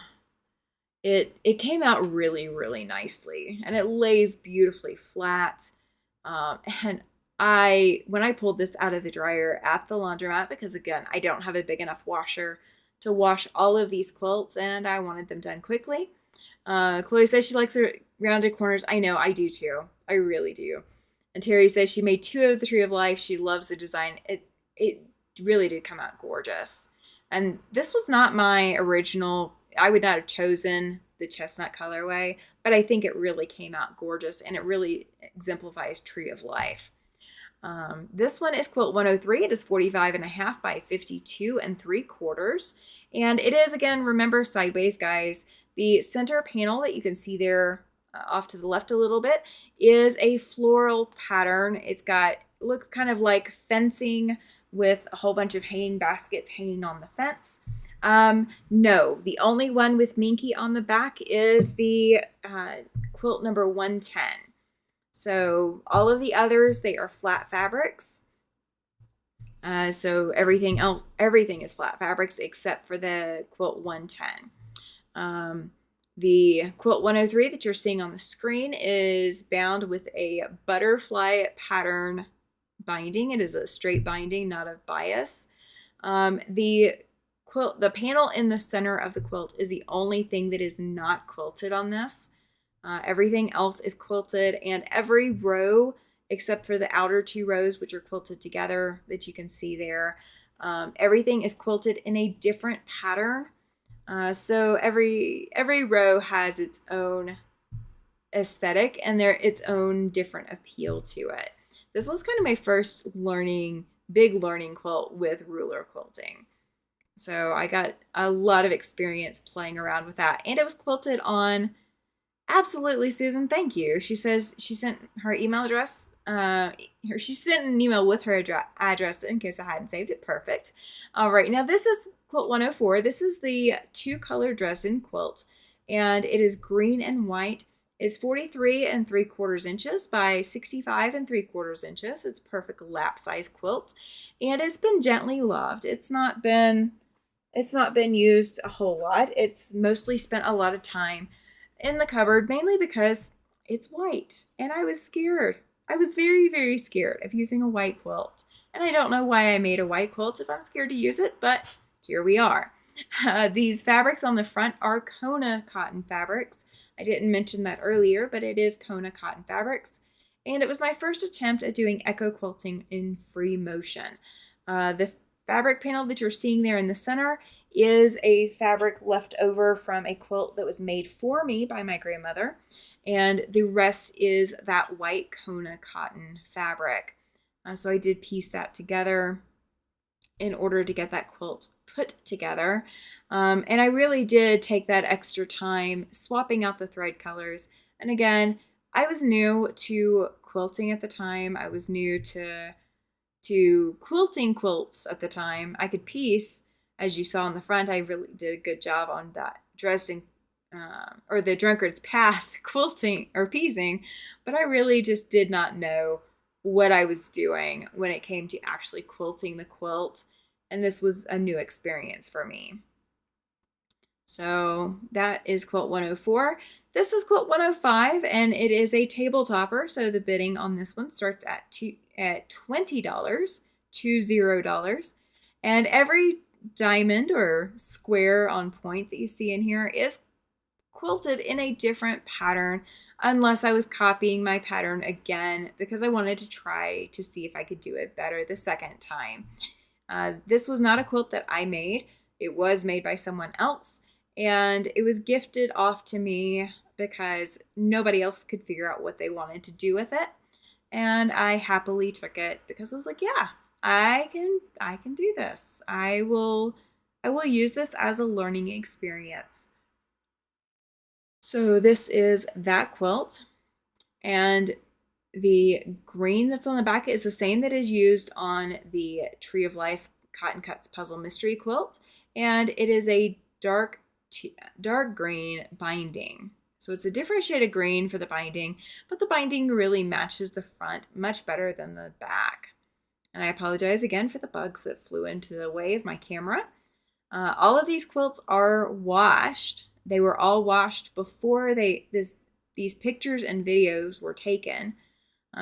it came out really, really nicely, and it lays beautifully flat. And when I pulled this out of the dryer at the laundromat, because again, I don't have a big enough washer to wash all of these quilts, and I wanted them done quickly. Chloe says she likes the rounded corners. I know, I do too. I really do. And Terry says she made 2 of the Tree of Life. She loves the design. It really did come out gorgeous. And this was not my original. I would not have chosen the chestnut colorway, but I think it really came out gorgeous, and it really exemplifies Tree of Life. This one is quilt 103. It is 45.5 by 52 3/4. And it is, again, remember, sideways, guys. The center panel that you can see there off to the left a little bit is a floral pattern. Looks kind of like fencing with a whole bunch of hanging baskets hanging on the fence. No, the only one with Minky on the back is the quilt number 110. So all of the others, they are flat fabrics. So everything is flat fabrics except for the quilt 110. The quilt 103 that you're seeing on the screen is bound with a butterfly pattern binding. It is a straight binding, not a bias. The panel in the center of the quilt is the only thing that is not quilted on this. Everything else is quilted, and every row except for the outer 2 rows, which are quilted together that you can see there, everything is quilted in a different pattern. So every row has its own aesthetic and its own different appeal to it. This was kind of my first big learning quilt with ruler quilting. So I got a lot of experience playing around with that, and it was quilted on. Absolutely, Susan. Thank you. She says she sent her email address. She sent an email with her address in case I hadn't saved it. Perfect. All right. Now this is quilt 104. This is the 2-color Dresden quilt, and it is green and white. It's 43 3/4 inches by 65 3/4 inches. It's perfect lap size quilt, and it's been gently loved. It's not been used a whole lot. It's mostly spent a lot of time in the cupboard, mainly because it's white, and I was scared. I was very, very scared of using a white quilt, and I don't know why I made a white quilt if I'm scared to use it, but here we are. These fabrics on the front are Kona cotton fabrics. I didn't mention that earlier, but it is Kona cotton fabrics, and it was my first attempt at doing echo quilting in free motion. The fabric panel that you're seeing there in the center is a fabric left over from a quilt that was made for me by my grandmother, and the rest is that white Kona cotton fabric. So I did piece that together in order to get that quilt put together, and I really did take that extra time swapping out the thread colors. And again, I was new to quilting at the time. I was new to quilting quilts at the time. I could piece. As you saw on the front, I really did a good job on that Dresden or the Drunkard's Path quilting or piecing, but I really just did not know what I was doing when it came to actually quilting the quilt, and this was a new experience for me. So that is quilt 104. This is quilt 105, and it is a table topper, so the bidding on this one starts at $20, $20, and every diamond or square on point that you see in here is quilted in a different pattern, unless I was copying my pattern again because I wanted to try to see if I could do it better the second time. This was not a quilt that I made. It was made by someone else, and it was gifted off to me because nobody else could figure out what they wanted to do with it, and I happily took it because I was like, yeah, I can do this. I will use this as a learning experience. So this is that quilt, and the green that's on the back is the same that is used on the Tree of Life Cotton Cuts Puzzle Mystery Quilt, and it is a dark green binding. So it's a differentiated green for the binding, but the binding really matches the front much better than the back. And I apologize again for the bugs that flew into the way of my camera. All of these quilts are washed. They were all washed before these pictures and videos were taken.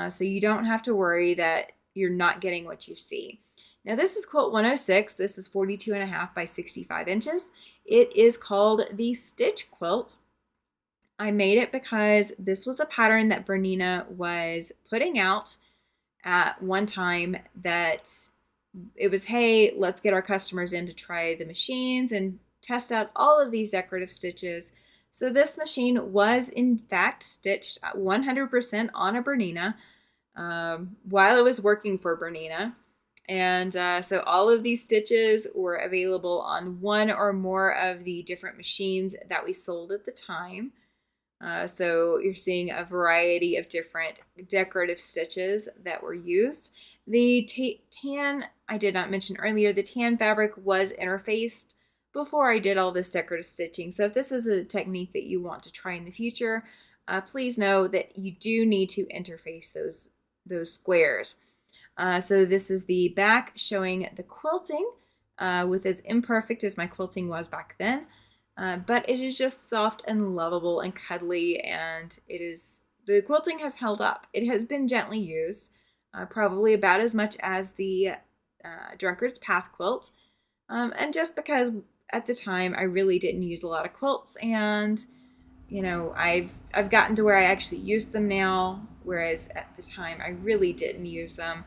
So you don't have to worry that you're not getting what you see. Now this is quilt 106. This is 42.5 by 65 inches. It is called the Stitch Quilt. I made it because this was a pattern that Bernina was putting out at one time, that it was, hey, let's get our customers in to try the machines and test out all of these decorative stitches. So this machine was in fact stitched 100% on a Bernina while it was working for Bernina. And so all of these stitches were available on one or more of the different machines that we sold at the time. So you're seeing a variety of different decorative stitches that were used. The tan, I did not mention earlier, the tan fabric was interfaced before I did all this decorative stitching. So if this is a technique that you want to try in the future, please know that you do need to interface those squares. So this is the back showing the quilting with as imperfect as my quilting was back then. But it is just soft and lovable and cuddly, and the quilting has held up. It has been gently used, probably about as much as the Drunkard's Path quilt. And just because at the time I really didn't use a lot of quilts, and I've gotten to where I actually use them now, whereas at the time I really didn't use them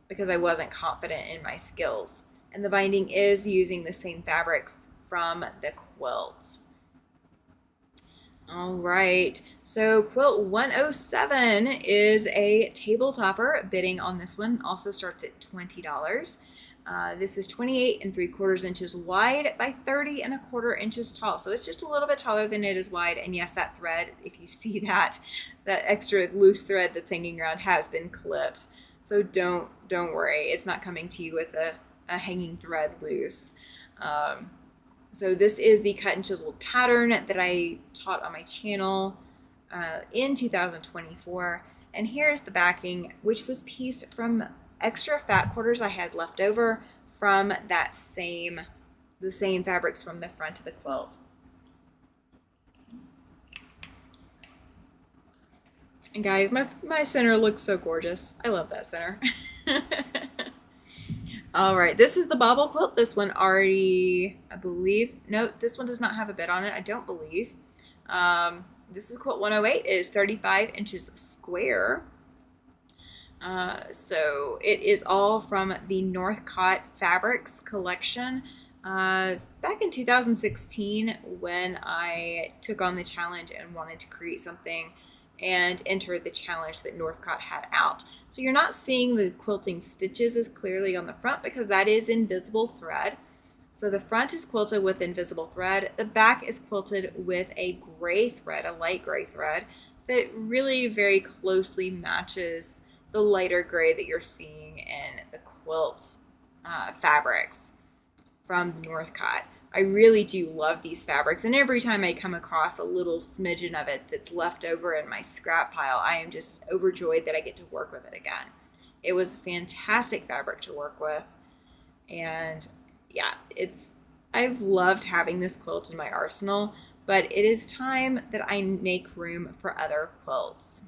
because I wasn't confident in my skills. And the binding is using the same fabrics from the quilt. All right, so quilt 107 is a table topper. Bidding on this one also starts at $20. This is 28 3/4 inches wide by 30 1/4 inches tall. So it's just a little bit taller than it is wide. And yes, that thread, if you see that extra loose thread that's hanging around has been clipped. So don't worry, it's not coming to you with a hanging thread loose. So this is the cut and chiseled pattern that I taught on my channel in 2024. And here's the backing, which was pieced from extra fat quarters I had left over from the same fabrics from the front of the quilt. And guys, my center looks so gorgeous. I love that center. All right, this is the bobble quilt. This one already, I believe, no, this one does not have a bid on it, I don't believe. This is quilt 108. It is 35 inches square. So it is all from the Northcott Fabrics collection. Back in 2016, when I took on the challenge and wanted to create something and enter the challenge that Northcott had out. So you're not seeing the quilting stitches as clearly on the front because that is invisible thread. So the front is quilted with invisible thread. The back is quilted with a gray thread, a light gray thread that really very closely matches the lighter gray that you're seeing in the quilt fabrics from Northcott. I really do love these fabrics, and every time I come across a little smidgen of it that's left over in my scrap pile, I am just overjoyed that I get to work with it again. It was fantastic fabric to work with, and yeah, I've loved having this quilt in my arsenal, but it is time that I make room for other quilts.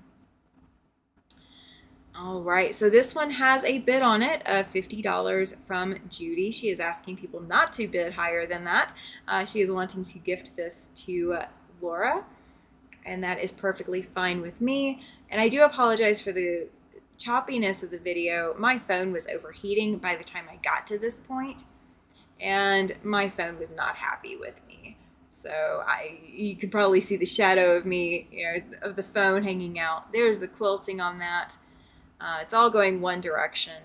All right, so this one has a bid on it of $50 from Judy. She is asking people not to bid higher than that. She is wanting to gift this to Laura, and that is perfectly fine with me. And I do apologize for the choppiness of the video. My phone was overheating by the time I got to this point, and my phone was not happy with me. So you can probably see the shadow of me, of the phone hanging out. There's the quilting on that. It's all going one direction,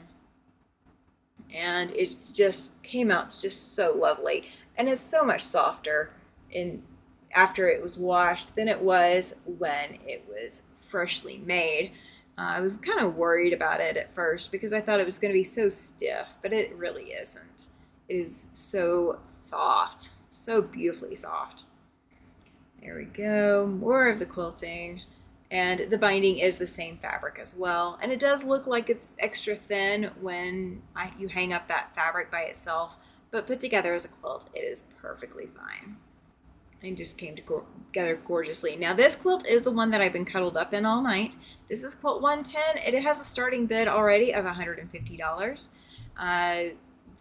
and it just came out just so lovely, and it's so much softer after it was washed than it was when it was freshly made. I was kind of worried about it at first because I thought it was going to be so stiff, but it really isn't. It is so soft, so beautifully soft. There we go, more of the quilting. And the binding is the same fabric as well. And it does look like it's extra thin when you hang up that fabric by itself, but put together as a quilt, it is perfectly fine. And just came together gorgeously. Now this quilt is the one that I've been cuddled up in all night. This is quilt 110. It has a starting bid already of $150.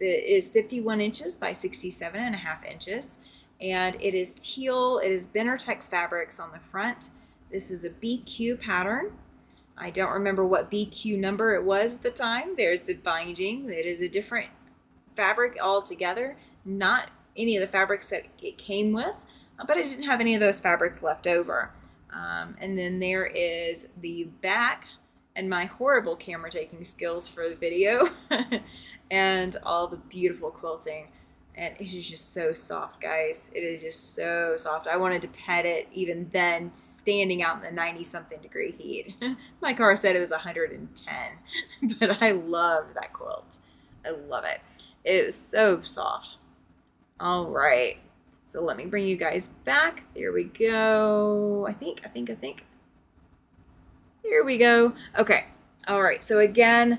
It is 51 inches by 67.5 inches. And it is teal. It is Benartex fabrics on the front. This is a BQ pattern. I don't remember what BQ number it was at the time. There's the binding. It is a different fabric altogether. Not any of the fabrics that it came with, but I didn't have any of those fabrics left over. And then there is the back and my horrible camera taking skills for the video and all the beautiful quilting. And it is just so soft, guys. It is just so soft. I wanted to pet it even then, standing out in the 90-something degree heat. My car said it was 110, but I love that quilt. I love it. It was so soft. All right. So let me bring you guys back. There we go. I think. Here we go. Okay. All right. So again,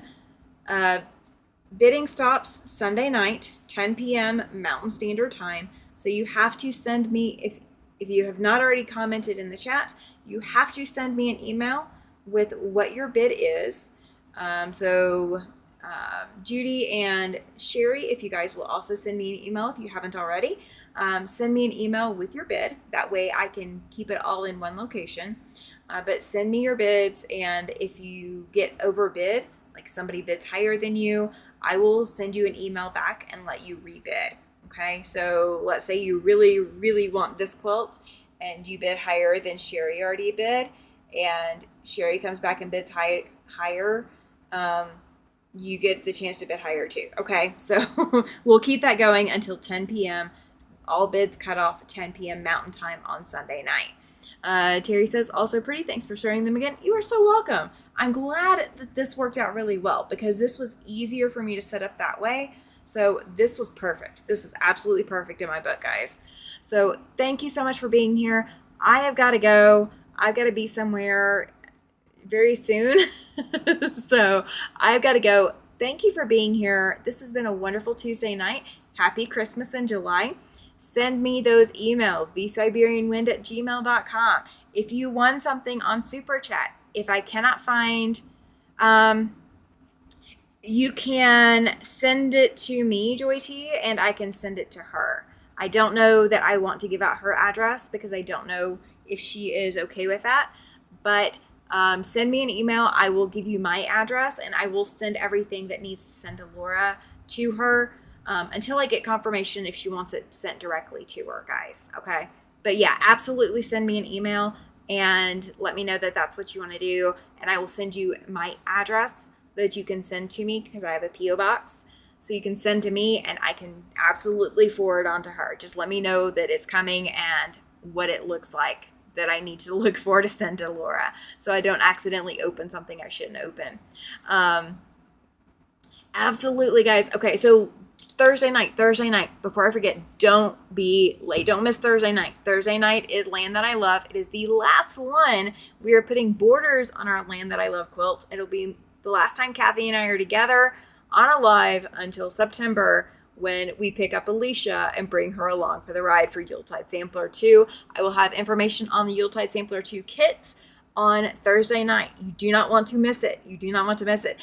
bidding stops Sunday night, 10 p.m. Mountain Standard Time. So you have to send me, if you have not already commented in the chat, you have to send me an email with what your bid is. Judy and Sherry, if you guys will also send me an email if you haven't already, send me an email with your bid. That way I can keep it all in one location. But send me your bids, and if you get overbid, like somebody bids higher than you, I will send you an email back and let you rebid. Okay, so let's say you really, really want this quilt and you bid higher than Sherry already bid, and Sherry comes back and bids higher, you get the chance to bid higher too. Okay, so we'll keep that going until 10 p.m. All bids cut off at 10 p.m. Mountain Time on Sunday night. Terry says, also pretty, thanks for sharing them again. You are so welcome. I'm glad that this worked out really well because this was easier for me to set up that way. So this was perfect. This was absolutely perfect in my book, guys. So thank you so much for being here. I have got to go. I've got to be somewhere very soon. So I've got to go. Thank you for being here. This has been a wonderful Tuesday night. Happy Christmas in July. Send me those emails, thesiberianwind@gmail.com. If you won something on Super Chat, if I cannot find, you can send it to me, Joy T, and I can send it to her. I don't know that I want to give out her address because I don't know if she is okay with that, but send me an email. I will give you my address, and I will send everything that needs to send to Laura to her. Until I get confirmation if she wants it sent directly to her, guys. Okay. But yeah, absolutely send me an email and let me know that that's what you want to do. And I will send you my address that you can send to me because I have a P.O. box. So you can send to me and I can absolutely forward on to her. Just let me know that it's coming and what it looks like that I need to look for to send to Laura. So I don't accidentally open something I shouldn't open. Absolutely, guys. Okay. So Thursday night, before I forget, don't be late. Don't miss Thursday night. Thursday night is Land That I Love. It is the last one. We are putting borders on our Land That I Love quilts. It'll be the last time Kathy and I are together on a live until September when we pick up Alicia and bring her along for the ride for Yuletide Sampler 2. I will have information on the Yuletide Sampler 2 kits on Thursday night. You do not want to miss it. You do not want to miss it.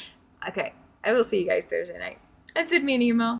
Okay, I will see you guys Thursday night. And send me an email.